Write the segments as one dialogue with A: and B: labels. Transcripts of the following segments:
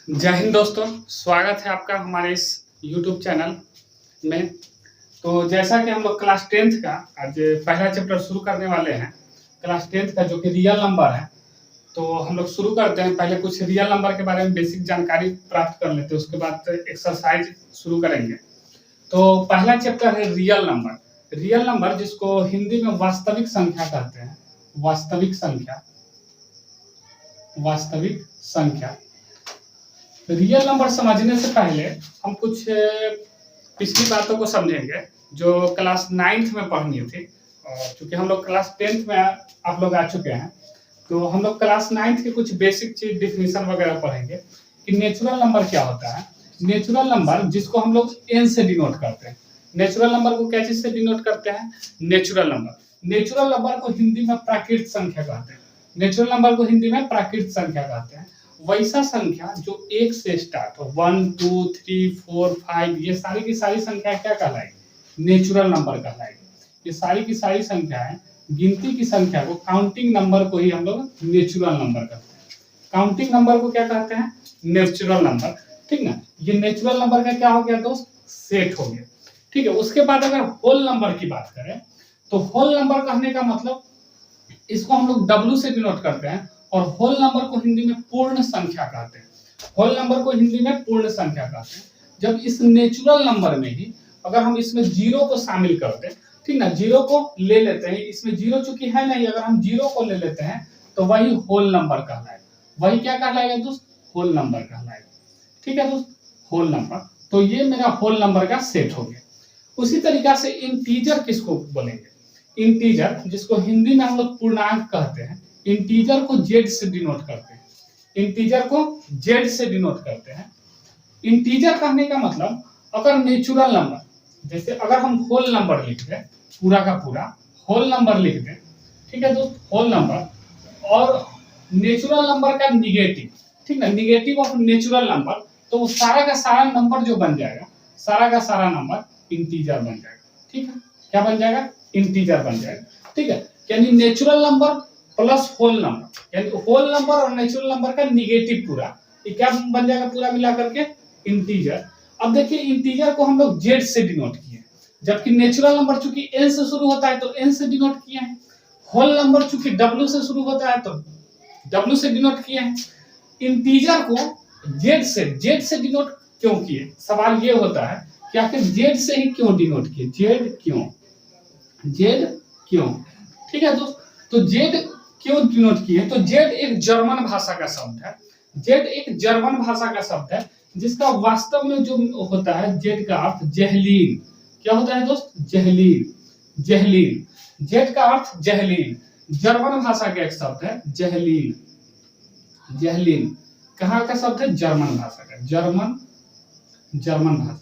A: जय हिंद दोस्तों, स्वागत है आपका हमारे इस YouTube चैनल में। तो जैसा कि हम लोग क्लास 10th का आज पहला चैप्टर शुरू करने वाले हैं, क्लास 10th का जो कि रियल नंबर है। तो हम लोग शुरू करते हैं, पहले कुछ रियल नंबर के बारे में बेसिक जानकारी प्राप्त कर लेते हैं, उसके बाद एक्सरसाइज शुरू करेंगे। तो पहला चैप्टर है रियल नंबर। रियल नंबर जिसको हिंदी में वास्तविक संख्या कहते हैं, वास्तविक संख्या, वास्तविक संख्या। रियल नंबर समझने से पहले हम कुछ पिछली बातों को समझेंगे जो क्लास 9th में पढ़नी थी। और चूंकि हम लोग क्लास 10th में आप लोग आ चुके हैं, तो हम लोग क्लास 9th के कुछ बेसिक चीज डिफिनीशन वगैरह पढ़ेंगे कि नेचुरल नंबर क्या होता है। नेचुरल नंबर जिसको हम लोग n से डिनोट करते हैं। नेचुरल नंबर को क्या चीज से डिनोट करते हैं? Natural number. नेचुरल नंबर को हिंदी में प्राकृत संख्या कहते हैं। नेचुरल नंबर को हिंदी में प्राकृत संख्या कहते हैं। वैसा संख्या जो 1 से स्टार्ट हो, 1 2 3 4 5, ये सारी की सारी संख्या क्या कहलाएगी? नेचुरल नंबर कहलाएगी। ये सारी की सारी संख्याएं, गिनती की संख्या को, काउंटिंग नंबर को ही हम लोग नेचुरल नंबर कहते हैं। काउंटिंग नंबर को क्या कहते हैं? Natural number. ठीक ना, ये नेचुरल नंबर का क्या हो गया दोस्त? सेट हो गया। ठीक है, उसके बाद अगर होल नंबर की बात करें तो होल नंबर कहने का मतलब, इसको हम लोग W से डिनोट करते हैं, और होल नंबर को हिंदी में पूर्ण संख्या कहते हैं। होल नंबर को हिंदी में पूर्ण संख्या कहते हैं। जब इस नेचुरल नंबर में ही अगर हम इसमें जीरो को शामिल करते हैं, ठीक ना, जीरो को ले लेते हैं, इसमें जीरो चूंकि है नहीं, अगर हम जीरो को ले लेते हैं तो वही होल नंबर कहलाएगा। वही क्या कहलाएगा दोस्त? होल नंबर कहलाएगा। ठीक है दोस्त, होल नंबर। तो ये मेरा होल नंबर का सेट हो गया। उसी तरीका से इंटीजर किसको बोलेंगे? इंटीजर जिसको हिंदी में हम लोग पूर्णांक कहते हैं। इंटीजर को जेड से डिनोट करते हैं। इंटीजर को जेड से डिनोट करते हैं। इंटीजर कहने का मतलब, अगर नेचुरल नंबर, जैसे अगर हम होल नंबर लिख दें, पूरा का पूरा होल नंबर लिख दें, ठीक है दोस्त, होल नंबर, और नेचुरल नंबर का निगेटिव, ठीक ना, निगेटिव ऑफ नेचुरल नंबर, तो वो सारा का सारा नंबर जो बन जाएगा, सारा का सारा नंबर इंटीजर बन जाएगा। ठीक है, क्या बन जाएगा? इंटीजर बन जाएगा। ठीक है, यानी natural number plus whole number, यानी होल नंबर और नेचुरल नंबर का निगेटिव पूरा, ये क्या बन जाएगा? पूरा मिला करके इंटीजर। अब देखिए, इंटीजर को हम लोग जेड से डिनोट किए, जबकि नेचुरल नंबर चूंकि एन से शुरू होता है तो एन से डिनोट किए हैं। होल नंबर चूंकि डब्ल्यू से शुरू होता है तो डब्ल्यू से डिनोट किए हैं। इंटीजर को जेड से डिनोट क्यों किए? सवाल ये होता है कि आखिर जेड से ही क्यों डिनोट किए? जेड क्यों? जेड क्यों? ठीक है दोस्त, तो जेड क्यों डिनोट किए? तो जेड एक जर्मन भाषा का शब्द है। जेड एक जर्मन भाषा का शब्द है, जिसका वास्तव में जो होता है, जेड का अर्थ जहलीन। क्या होता है दोस्त? जहलीन। जहलीन, जेड का अर्थ जहलीन। जर्मन भाषा का एक शब्द है जहलीन। जहलीन कहाँ का शब्द है? जर्मन भाषा का। जर्मन भाषा,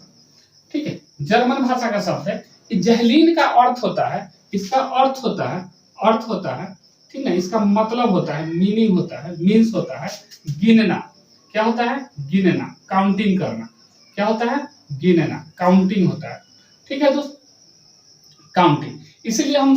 A: ठीक है, जर्मन भाषा का शब्द है। जहलीन का अर्थ होता है, इसका अर्थ होता है, ठीक ना, इसका मतलब होता है, मीनिंग होता है, मीन्स होता है गिनना। क्या होता है? गिनना, काउंटिंग करना। क्या होता है? गिनना, काउंटिंग होता है। ठीक है दोस्त, काउंटिंग। इसीलिए हम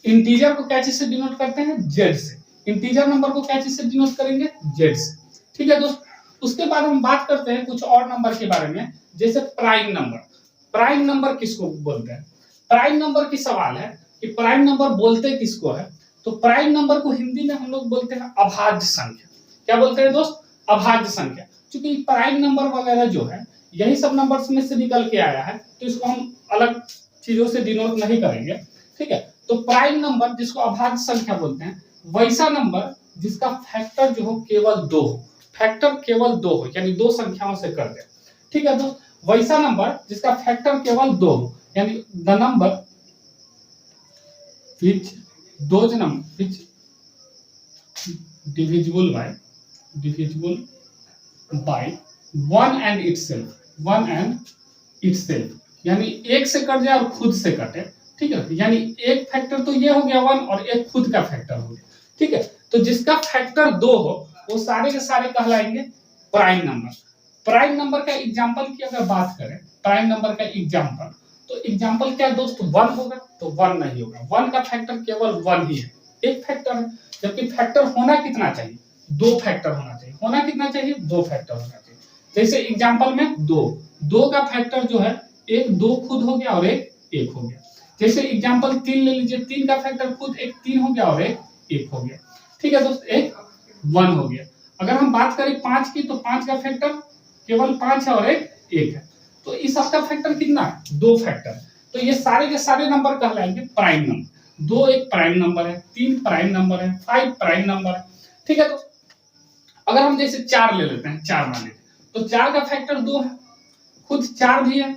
A: इंटीजर को क्या चीज से डिनोट करते हैं? जेड से। इंटीजर नंबर को क्या चीज से डिनोट करेंगे? जेड से। ठीक है दोस्त, उसके बाद हम बात करते हैं कुछ और नंबर के बारे में, जैसे प्राइम नंबर। प्राइम नंबर किसको बोलते हैं? प्राइम नंबर की सवाल है कि प्राइम नंबर बोलते किसको है? तो प्राइम नंबर को हिंदी में हम लोग बोलते हैं अभाज्य संख्या। क्या बोलते हैं दोस्त? अभाज्य संख्या। क्योंकि प्राइम नंबर वगैरह जो है, यही सब नंबर्स में से निकल के आया है, तो इसको हम अलग चीजों से डिनोट नहीं करेंगे। ठीक है, तो प्राइम नंबर जिसको अभाज्य संख्या बोलते हैं, वैसा नंबर जिसका फैक्टर जो हो केवल 2 हो, फैक्टर केवल 2 हो, यानी 2 संख्याओं से कर दे। ठीक है दोस्त, वैसा नंबर जिसका फैक्टर केवल 2 हो, यानी the number which divisible by one and itself, यानी एक से कट जाए और खुद से कटे। ठीक है, यानी एक फैक्टर तो ये हो गया 1 और एक खुद का फैक्टर हो गया। ठीक है, तो जिसका फैक्टर 2 हो वो सारे के सारे कहलाएंगे प्राइम नंबर। प्राइम नंबर का एग्जांपल की अगर बात करें, प्राइम नंबर का एग्जांपल, तो एग्जांपल क्या दोस्त? 1 होगा? तो 1 नहीं होगा, 1 का फैक्टर केवल 1 ही है, एक फैक्टर है। जबकि फैक्टर होना कितना चाहिए? 2 फैक्टर होना चाहिए। होना कितना चाहिए? 2 फैक्टर होना चाहिए। जैसे एग्जांपल में 2 का फैक्टर जो है एक 2 खुद हो गया और एक 1 हो गया। जैसे एग्जांपल 3 ले लीजिए, 3 का फैक्टर खुद एक 3 हो गया और एक 1 हो गया। ठीक है दोस्त, एक 1 हो गया। अगर हम बात करें 5 की, तो 5 का फैक्टर केवल 5 है और एक 1 है। तो इस सबका फैक्टर कितना है? 2 फैक्टर। तो ये सारे के सारे नंबर कहलाएंगे प्राइम नंबर। 2 एक प्राइम नंबर है, 3 प्राइम नंबर है, 5 प्राइम नंबर है। ठीक है, तो अगर हम जैसे 4 ले लेते हैं, 4 मान लेते हैं, तो 4 का फैक्टर 2 है, खुद 4 भी है,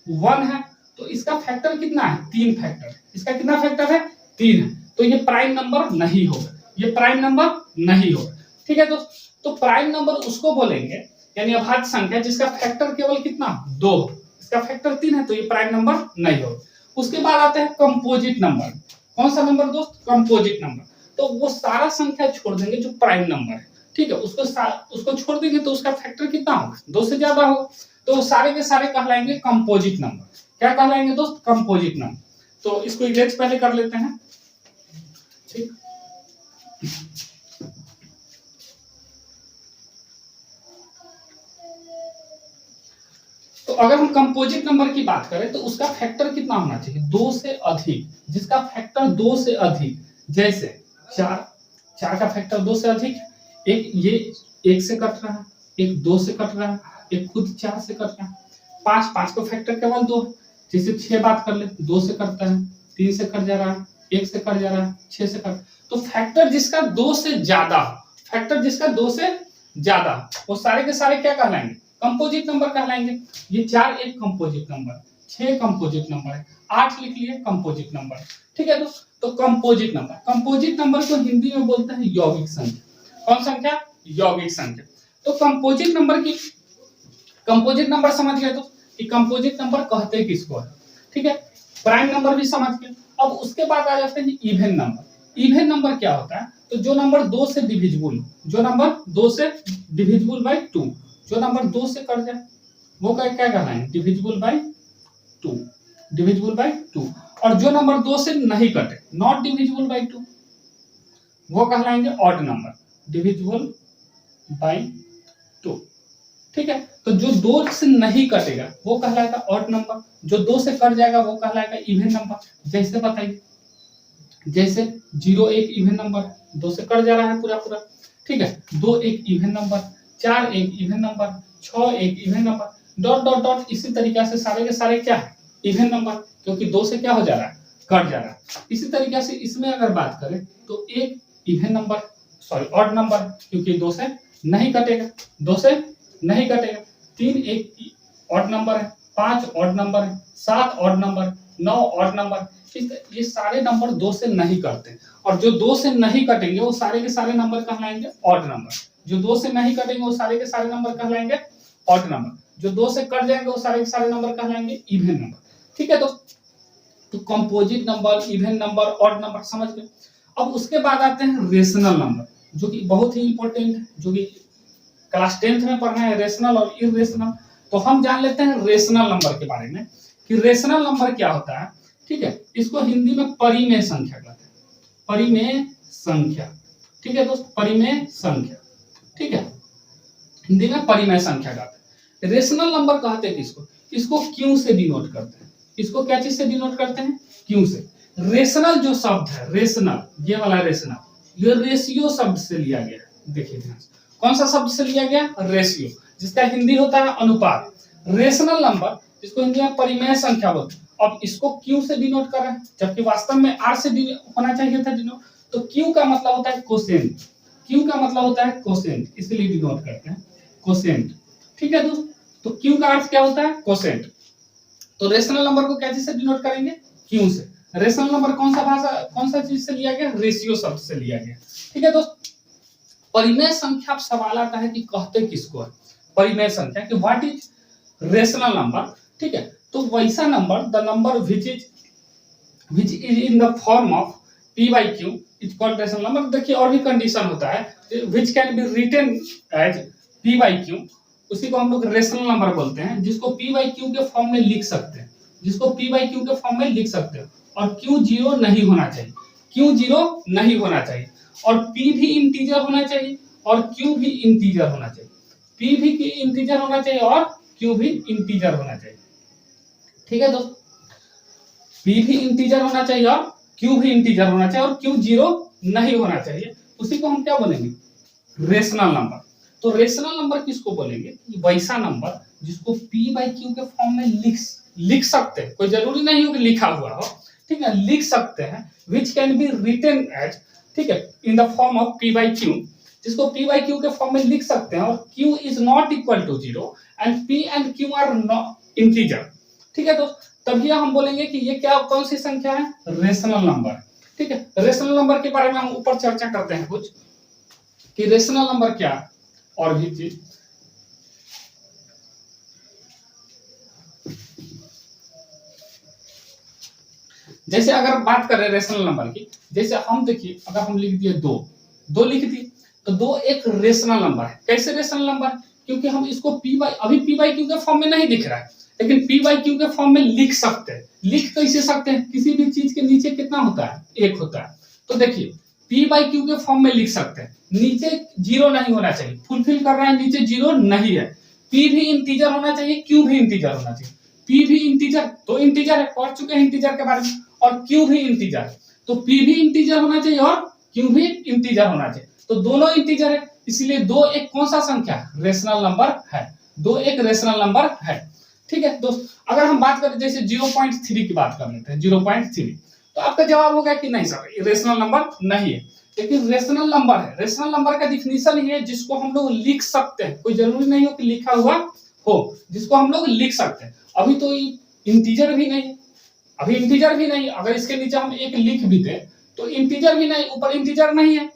A: 1 है, तो इसका फैक्टर कितना है? 3 फैक्टर। इसका कितना फैक्टर है? 3 है। तो ये प्राइम नंबर नहीं होगा, ये प्राइम नंबर नहीं होगा। ठीक है दोस्त, तो प्राइम नंबर उसको बोलेंगे, यानी अभाज्य संख्या जिसका फैक्टर केवल कितना? 2, इसका फैक्टर 3 है, तो ये प्राइम नंबर नहीं होगा। उसके बाद आते हैं कंपोजिट नंबर। कौन सा नंबर दोस्त? Composite number. तो वो सारा संख्या छोड़ देंगे जो प्राइम नंबर है। ठीक है, उसको छोड़ देंगे तो उसका फैक्टर कितना होगा? 2 से ज्यादा होगा। तो सारे के सारे कहलाएंगे कंपोजिट नंबर। क्या कहलाएंगे दोस्त? Composite number. तो इसको इरेज पहले कर लेते हैं। ठीक, तो अगर हम कंपोजिट नंबर की बात करें तो उसका फैक्टर कितना होना चाहिए? 2 से अधिक। जिसका फैक्टर 2 से अधिक, जैसे 4 का फैक्टर 2 से अधिक है, एक ये 1 से कट रहा है, एक 2 से कट रहा है, एक खुद 4 से कट रहा है। 5 को फैक्टर केवल 2 है। जैसे 6 बात कर ले, 2 से कटता है, 3 से कट जा रहा है, 1 से कट जा रहा है, 6 से कट। तो फैक्टर जिसका 2 से ज्यादा, फैक्टर जिसका 2 से ज्यादा, वो सारे के सारे क्या कहलाएंगे? कंपोजिट नंबर कहलाएंगे। ये 4 एक कंपोजिट नंबर, 6 कंपोजिट नंबर है, 8 लिख लिए कंपोजिट नंबर। ठीक है दोस्त, तो कंपोजिट नंबर को हिंदी में बोलते हैं यौगिक संख्या। कौन संख्या? यौगिक संख्या। तो कंपोजिट नंबर समझ गए तो कि कंपोजिट नंबर कहते किसको है। ठीक है, प्राइम नंबर भी समझ गए। अब उसके बाद आ जाते हैं इवन नंबर। इवन नंबर क्या होता है? तो जो नंबर 2 से डिविजिबल, जो नंबर 2 से डिविजिबल बाय 2, जो नंबर 2 से कट जाए वो क्या कहलाएंगे? Divisible by 2, divisible by 2। और जो नंबर 2 से नहीं कटे, नॉट डिविजिबल बाय 2, वो कहलाएंगे ऑड नंबर, डिविजिबल बाय 2। ठीक है, तो जो 2 से नहीं कटेगा वो कहलाएगा ऑड नंबर, जो 2 से कट जाएगा वो कहलाएगा इवन नंबर। जैसे बताइए, जैसे 0 एक इवन नंबर, 2 से कट जा रहा है पूरा पूरा। ठीक है, 2 एक इवन नंबर, 4 एक इवन नंबर, 6 एक even number, dot dot dot. इसी तरीके से सारे के सारे क्या है? इवन नंबर, क्योंकि 2 से क्या हो जा रहा है? कट जा रहा है। इसी तरीके से इसमें अगर बात करें तो एक even number, sorry odd number, क्योंकि 2 से नहीं कटेगा, 2 से नहीं कटेगा। 3 एक ऑड नंबर है, 5 ऑड नंबर है, 7 ऑड नंबर, 9 ऑड नंबर। ये सारे नंबर 2 से नहीं कटते, और जो 2 से नहीं कटेंगे वो सारे के सारे नंबर कहलाएंगे ऑड नंबर। जो 2 से नहीं कटेंगे वो सारे के सारे नंबर कहलाएंगे ऑड नंबर। जो 2 से कट जाएंगे वो सारे के सारे नंबर कहलाएंगे इवन नंबर। ठीक है, तो composite number, even number, odd number समझ गए। अब उसके बाद आते हैं रेशनल नंबर, जो कि बहुत ही इंपॉर्टेंट है, जो कि क्लास 10th में पढ़ना है, रेशनल और इरेशनल। तो हम जान लेते हैं रेशनल नंबर के बारे में कि रेशनल नंबर क्या होता है। ठीक है, इसको हिंदी में परिमेय संख्या कहते हैं, परिमेय संख्या। ठीक है दोस्त, परिमेय संख्या। ठीक है, हिंदी में परिमेय संख्या कहते हैं। रेशनल नंबर कहते हैं किसको? इसको क्यू से डिनोट करते हैं। इसको क्या चीज से डिनोट करते हैं? क्यू से। रेशनल जो शब्द है, रेशनल, ये वाला रेशनल, ये रेशियो शब्द से लिया गया है। देखिए ध्यान से, कौन सा शब्द से लिया गया? रेशियो, जिसका हिंदी होता है अनुपात। रेशनल नंबर, जिसको हिंदी में परिमेय संख्या बोलते हैं। अब इसको क्यू से डिनोट कर रहे हैं, जबकि वास्तव में आर से होना चाहिए था डिनोट। तो क्यू का मतलब होता है कोसेंट, क्यू का मतलब होता है कोसेंट, इसलिए डिनोट करते हैं कोसेंट। ठीक है दोस्त, तो क्यू का अर्थ क्या होता है? कोसेंट। तो रेशनल नंबर को क्या चीज से डिनोट करेंगे? क्यू से। रेशनल नंबर कौन सा चीज से लिया गया? रेशियो शब्द से लिया गया। ठीक है दोस्त, परिमेय संख्या, सवाल आता है कि कहते किसको है परिमेय संख्या, कि व्हाट इज रेशनल नंबर। ठीक है, तो वैसा number, the number which is in the form of p by q is called rational number. देखिए और भी कंडीशन होता है, which can be written as p by q, उसी को हम लोग रेशनल नंबर बोलते हैं, जिसको p by q के फॉर्म में लिख सकते हैं, जिसको p by q के फॉर्म में लिख सकते हैं। और q 0 नहीं होना चाहिए, q 0 नहीं होना चाहिए, और p भी इंटीजर होना चाहिए और q भी इंटीजर होना चाहिए। P भी इंटीजर होना चाहिए और Q भी इंटीजर होना चाहिए। ठीक है दोस्त, P भी इंटीजर होना चाहिए और Q भी इंटीजर होना चाहिए और Q जीरो नहीं होना चाहिए। उसी को हम क्या बोलेंगे, रेशनल नंबर। तो रेशनल नंबर किसको बोलेंगे, वैसा नंबर जिसको P बाई Q के फॉर्म में लिख सकते हैं, कोई जरूरी नहीं हो कि लिखा हुआ हो, ठीक है, लिख सकते हैं, which can be written as, ठीक है, in the form of P by Q, जिसको P बाई Q के फॉर्म में लिख सकते हैं और Q is not equal to 0 and P and Q are not integer. ठीक है दोस्त, तभी हम बोलेंगे कि ये क्या, कौन सी संख्या है, रेशनल नंबर। ठीक है, रेशनल नंबर के बारे में हम ऊपर चर्चा करते हैं कुछ, कि रेशनल नंबर क्या, और भी चीज। जैसे अगर बात करें रेशनल नंबर की, जैसे हम देखिए, अगर हम लिख दिए दो लिख दिए, तो दो एक रेशनल नंबर है। कैसे रेशनल नंबर, क्योंकि हम इसको अभी P बाई Q के फॉर्म में नहीं दिख रहा है, लेकिन P बाई Q के फॉर्म में लिख सकते हैं। लिख कैसे सकते हैं, किसी भी चीज के नीचे कितना होता है, एक होता है। तो देखिए P बाई Q के फॉर्म में लिख सकते हैं, नीचे जीरो नहीं होना चाहिए, फुलफिल कर रहा है, नीचे जीरो नहीं है, P भी इंटीजर होना चाहिए, Q भी इंटीजर होना चाहिए। P भी इंटीजर, तो इंटीजर है, पढ़ चुके हैं इंटीजर के बारे में, और Q भी इंटीजर है, तो P भी इंटीजर होना चाहिए और Q भी इंटीजर होना चाहिए। तो दोनों इंटीजर है, इसलिए दो एक कौन सा संख्या, रेशनल नंबर है, दो एक रेशनल नंबर है। ठीक है दोस्त, अगर हम बात करें जैसे 0.3 की बात कर लेते हैं, 0.3, तो आपका जवाब होगा कि नहीं सर ये रेशनल नंबर नहीं है, लेकिन रेशनल नंबर है। रेशनल नंबर का डिफिनीशन ये है जिसको हम लोग लिख सकते हैं, कोई जरूरी नहीं हो कि लिखा हुआ हो, जिसको हम लोग लिख सकते हैं। अभी तो इंटीजर भी नहीं, अभी इंटीजर भी नहीं, अगर इसके नीचे हम एक लिख भी दे तो इंटीजर भी नहीं, ऊपर इंटीजर नहीं है,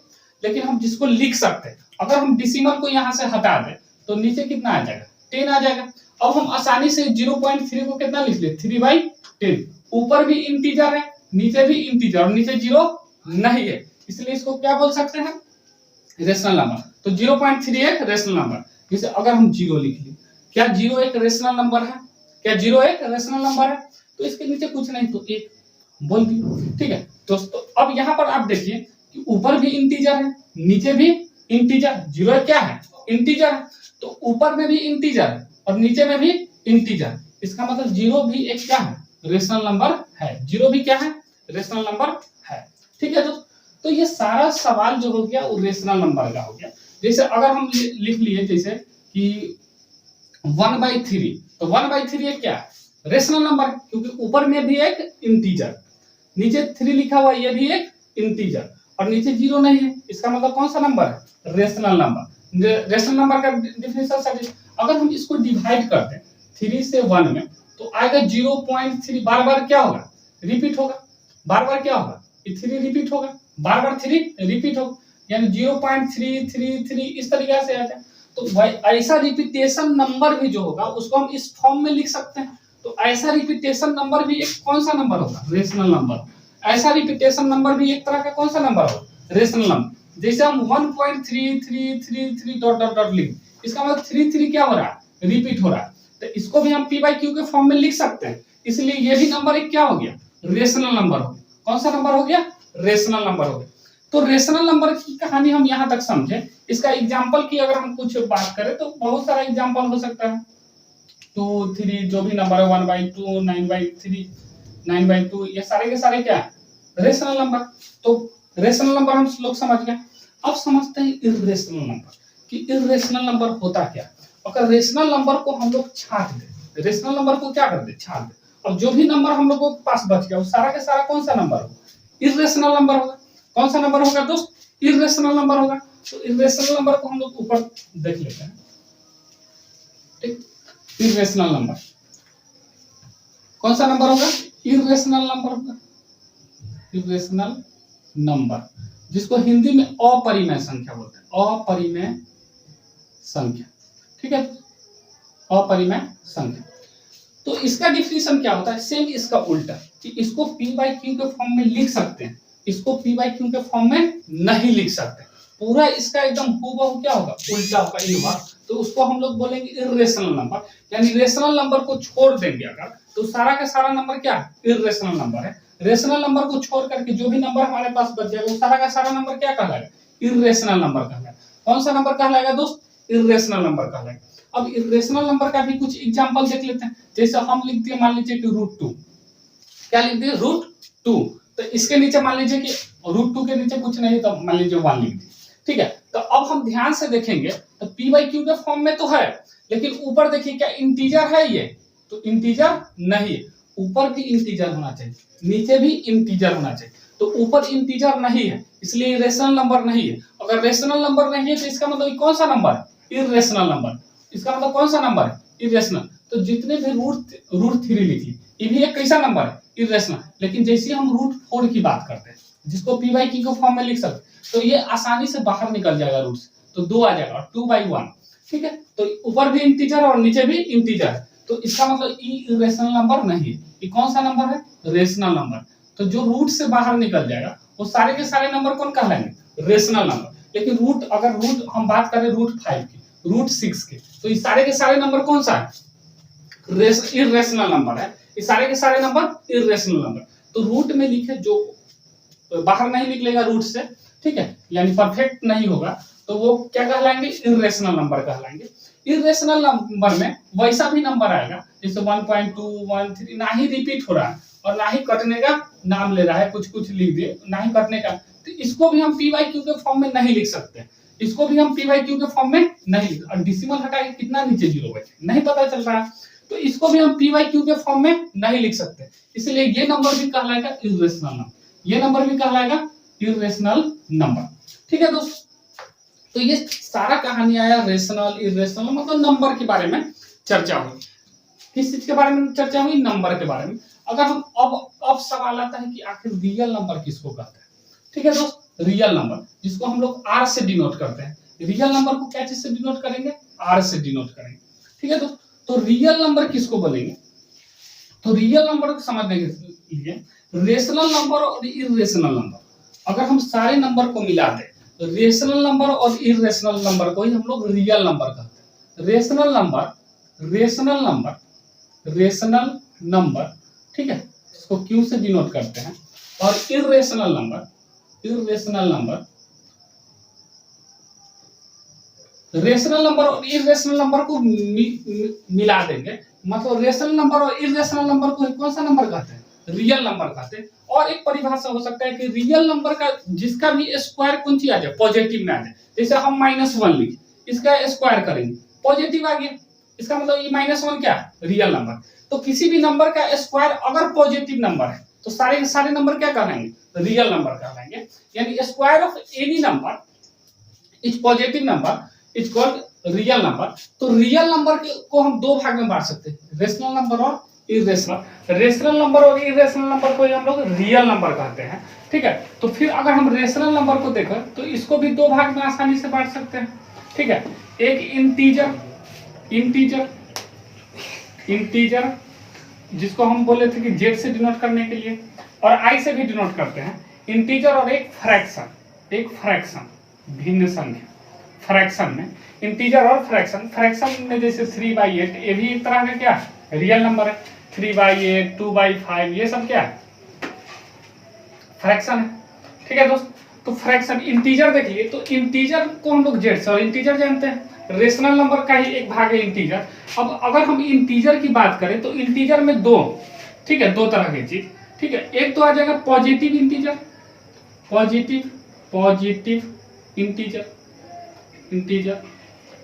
A: लेकिन हम जिसको लिख सकते हैं, अगर हम डेसिमल को यहां से हटा दें तो नीचे कितना आ जाएगा, 10 आ जाएगा। अब हम आसानी से 0.3 को कितना लिख ले, 3/10, ऊपर भी इंटीजर है, नीचे भी इंटीजर, और नीचे जीरो नहीं है, इसलिए इसको क्या बोल सकते हैं, रेशनल नंबर। तो 0.3 एक रेशनल नंबर। जैसे अगर हम जीरो लिख लें, क्या जीरो एक रेशनल नंबर है, क्या जीरो एक रेशनल नंबर है, तो इसके नीचे कुछ नहीं तो एक बोल दी। ठीक है दोस्तों, अब यहाँ पर आप देखिए कि ऊपर भी इंटीजर है, नीचे भी इंटीजर, जीरो क्या है, इंटीजर है, तो ऊपर में भी इंटीजर है और नीचे में भी इंटीजर, इसका मतलब जीरो भी एक क्या है, रेशनल नंबर है, जीरो भी क्या है, रेशनल नंबर है। ठीक है दोस्तों, तो ये सारा सवाल जो हो गया वो रेशनल नंबर का हो गया। जैसे अगर हम लिख लिए जैसे कि 1/3, तो 1/3 एक क्या है, रेशनल नंबर, क्योंकि ऊपर में भी एक इंटीजर, नीचे 3 लिखा हुआ, ये भी एक इंटीजर, और नीचे जीरो नहीं है, इसका मतलब कौन सा नंबर है, रेशनल नंबर। रेशनल नंबर का डिफिनेशन सर, अगर हम इसको डिवाइड करते हैं 3 से 1 में, तो आएगा 0.3, बार बार क्या होगा, रिपीट होगा, बार बार क्या होगा, 3 रिपीट होगा, बार बार 3 रिपीट होगा, यानी 0.333 इस तरीके से आ जाए। तो ऐसा रिपीटेशन नंबर भी जो होगा उसको हम इस फॉर्म में लिख सकते हैं। तो ऐसा रिपीटेशन नंबर भी एक कौन सा नंबर होगा, रेशनल नंबर। ऐसा रिपीटेशन नंबर भी एक तरह का कौन सा नंबर होगा, रेशनल नंबर। जैसे हम 1.3333 डॉट डॉट डॉट लिख, इसका मतलब 3 क्या हो रहा है, रिपीट हो रहा है, तो इसको भी हम P बाई Q के फॉर्म में लिख सकते हैं, इसलिए ये भी नंबर एक क्या हो गया, रेशनल नंबर हो गया। कौन सा नंबर हो गया, रेशनल नंबर हो गया। तो रेशनल नंबर की कहानी हम यहाँ तक समझे। इसका एग्जाम्पल की अगर हम कुछ बात करें तो बहुत सारा एग्जाम्पल हो सकता है, 2, 3 जो भी नंबर है, 1/2, 9/3, 9/2, ये सारे के सारे क्या है, रेशनल नंबर। तो रेशनल नंबर हम लोग समझ गए। अब समझते हैं इर्रेशनल नंबर, कि इर्रेशनल नंबर होता क्या। अगर रेशनल नंबर को हम लोग छांट दे, रेशनल नंबर को क्या कर दे, छांट दे, और जो भी नंबर हम लोग को पास बच गया वो सारा के सारा कौन सा नंबर होगा, इर्रेशनल नंबर होगा। कौन सा नंबर होगा दोस्त, इर्रेशनल नंबर होगा। तो इर्रेशनल नंबर को हम लोग ऊपर देख लेते हैं, ठीक। इर्रेशनल नंबर कौन सा नंबर होगा, इर्रेशनल नंबर होगा, इर्रेशनल नंबर, जिसको हिंदी में अपरिमेय संख्या बोलते हैं, अपरिमेय संख्या। ठीक है, अपरिमेय संख्या। तो इसका डिफिनीशन क्या होता है, सेम इसका उल्टा, कि इसको P बाई Q के फॉर्म में लिख सकते हैं, इसको P बाई Q के फॉर्म में नहीं लिख सकते। पूरा इसका एकदम हूबहू क्या होगा, उल्टा होगा, इनवर्स। तो उसको हम लोग बोलेंगे इर्रेशनल नंबर, यानी रेशनल नंबर को छोड़ देंगे अगर, तो सारा का सारा नंबर क्या है, इर्रेशनल नंबर है। रेशनल नंबर को छोड़ करके जो भी नंबर हमारे पास बच जाएगा वो सारा का सारा नंबर क्या कहलाएगा, इर्रेशनल नंबर कहलाएगा। कौन सा नंबर कहलाएगा दोस्त, इरेशनल नंबर कहलाएगा। अब इरेशनल नंबर का भी कुछ एग्जांपल देख लेते हैं। जैसे हम लिख दिए मान लीजिए कि √2, क्या लिख दिए √2, तो इसके नीचे मान लीजिए कि √2 के नीचे कुछ नहीं, तो मान लीजिए 1 लिख दिए, ठीक है। तो अब हम ध्यान से देखेंगे तो p बाई क्यू के फॉर्म में तो है, लेकिन ऊपर देखिए क्या इंटीजर है ये, तो इंटीजर नहीं है। ऊपर भी इंटीजर होना चाहिए, नीचे भी इंटीजर होना चाहिए, तो ऊपर इंटीजर नहीं है, इसलिए रेशनल नंबर नहीं है। अगर रेशनल नंबर नहीं है तो इसका मतलब कौन सा नंबर है? Irrational number. इसका मतलब कौन सा नंबर है? इरेशनल। तो जितने भी √3 लिखिए, ये भी एक कैसा नंबर है? इरेशनल। लेकिन जैसे हम √4 की बात करते हैं, जिसको p बाई क्यू के फॉर्म में लिख सकते, तो ये आसानी से बाहर निकल जाएगा रूट से, तो 2 आ जाएगा, 2/1, ठीक है। तो ऊपर भी इंटीजर और नीचे भी इंटीजर है, तो इसका मतलब इरेशनल नंबर नहीं है। ये कौन सा नंबर है? Rational number. तो जो रूट से बाहर निकल जाएगा वो सारे के सारे नंबर कौन कहलाएंगे? Rational number. लेकिन अगर रूट हम बात करें √5 की, √6 के, तो ये सारे के सारे नंबर कौन सा है? इरेशनल नंबर है। ये सारे के सारे नंबर इरेशनल नंबर। तो रूट में लिखे जो बाहर नहीं निकलेगा रूट से, ठीक है, यानी परफेक्ट नहीं होगा, तो वो क्या कहलाएंगे? इरेशनल नंबर कहलाएंगे। इरेशनल नंबर में वैसा भी नंबर आएगा जैसे 1.2, 1.3, ना ही रिपीट हो रहा है और ना ही कटने का नाम ले रहा है, कुछ कुछ लिख दिए, ना ही कटने का, तो इसको भी हम p बाई क्यू के फॉर्म में नहीं लिख सकते। इसको भी हम p बाई क्यू के फॉर्म में नहीं लिख, और डेसिमल हटा के कितना नीचे जीरो बचे नहीं पता चल रहा है, तो इसको भी हम p बाई क्यू के फॉर्म में नहीं लिख सकते। इसलिए ये नंबर भी कहलाएगा इरेशनल नंबर, ये नंबर भी कहलाएगा इरेशनल नंबर, ठीक है दोस्त। तो ये सारा कहानी आया रेशनल इरेशनल, मतलब नंबर के बारे में चर्चा हुई। किस चीज के बारे में चर्चा हुई? नंबर के बारे में। अगर हम अब सवाल आता है कि आखिर रियल नंबर किसको कहते हैं, ठीक है दोस्त। रियल नंबर जिसको हम लोग r से डिनोट करते हैं, रियल नंबर को क्या चीज से डिनोट करेंगे? r से डिनोट करेंगे, ठीक है दोस्त। तो रियल नंबर किसको बोलेंगे? तो रियल नंबर को समझने के लिए रेशनल नंबर और इरेशनल नंबर, अगर हम सारे नंबर को मिला दें तो रेशनल नंबर और इरेशनल नंबर को ही हम लोग रियल नंबर कहते हैं। रेशनल नंबर, ठीक है, इसको Q से डिनोट करते हैं, और इरेशनल नंबर रेशनल नंबर और इरेशनल नंबर को मिला देंगे, मतलब रेशनल नंबर और इरेशनल नंबर को कौन सा नंबर कहते हैं? रियल नंबर कहते हैं। और एक परिभाषा हो सकता है कि रियल नंबर का जिसका भी स्क्वायर कौन सी आ जाए? पॉजिटिव में आ जाए। जैसे हम -1 लिखे, इसका स्क्वायर करेंगे, पॉजिटिव आ गया, इसका मतलब ये -1 क्या है? Real number. तो किसी भी नंबर का स्क्वायर अगर पॉजिटिव नंबर है तो सारे के सारे नंबर क्या कहलाएंगे? रियल नंबर कहलाएंगे। यानी square of any number is positive number is called real number. तो रियल नंबर को हम दो भाग में बांट सकते हैं, रेशनल नंबर और इरेशनल। रेशनल नंबर और इरेशनल नंबर को हम लोग रियल नंबर कहते हैं, ठीक है। तो फिर अगर हम रेशनल नंबर को देखें तो इसको भी दो भाग में आसानी से बांट सकते हैं, ठीक है। एक इंटीजर जिसको हम बोले थे कि जेड से डिनोट करने के लिए, और आई से भी डिनोट करते हैं इंटीजर, और एक फ्रैक्शन भिन्न संख्या। फ्रैक्शन में इंटीजर और फ्रैक्शन में जैसे 3/8, ये भी एक तरह का क्या रियल नंबर है। 3/8, 2/5, ये सब क्या है? फ्रैक्शन है, ठीक है दोस्त। तो फ्रैक्शन इंटीजर देख लिए, तो इंटीजर को हम लोग जेड से, और इंटीजर जानते हैं रेशनल नंबर का ही एक भाग है इंटीजर। अब अगर हम इंटीजर की बात करें तो इंटीजर में दो, ठीक है, दो तरह की चीज, ठीक है। एक तो आ जाएगा पॉजिटिव इंटीजर, इंटीजर,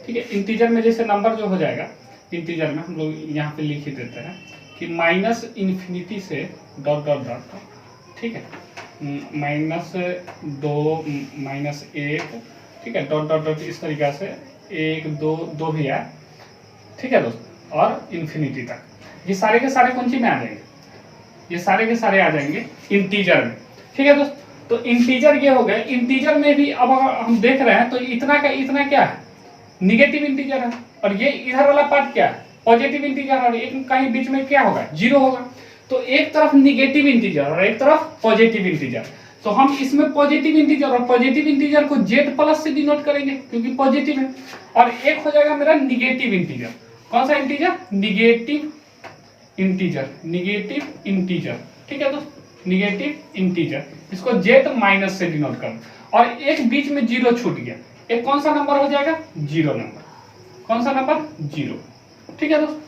A: ठीक है। इंटीजर में जैसे नंबर जो हो जाएगा, इंटीजर में हम लोग यहाँ पे लिख ही देते हैं कि -∞ से डॉट, ठीक है, -2, -1, ठीक है, डॉट, इस तरीके से 1, 2 भी है, ठीक है दोस्त, और इन्फिनिटी तक। ये सारे के सारे कौन सी में आ जाएंगे? ये सारे के सारे आ जाएंगे इंटीजर में, ठीक है दोस्त। तो इंटीजर ये हो गए। इंटीजर में भी अब अगर हम देख रहे हैं तो इतना का इतना क्या है? निगेटिव इंटीजर है, और ये इधर वाला पार्ट क्या है? पॉजिटिव इंटीजर, और एक कहीं बीच में क्या होगा? 0 होगा। तो एक तरफ निगेटिव इंटीजर और एक तरफ पॉजिटिव इंटीजर, तो हम इसमें पॉजिटिव इंटीजर और पॉजिटिव इंटीजर को जेड प्लस से डिनोट करेंगे क्योंकि पॉजिटिव है, और एक हो जाएगा मेरा निगेटिव इंटीजर। कौन सा इंटीजर? निगेटिव इंटीजर, ठीक है दोस्त, निगेटिव इंटीजर, इसको जेड माइनस से डिनोट कर, और एक बीच में 0 छूट गया, एक कौन सा नंबर हो जाएगा? 0 नंबर, कौन सा नंबर, 0। ठीक है दोस्त,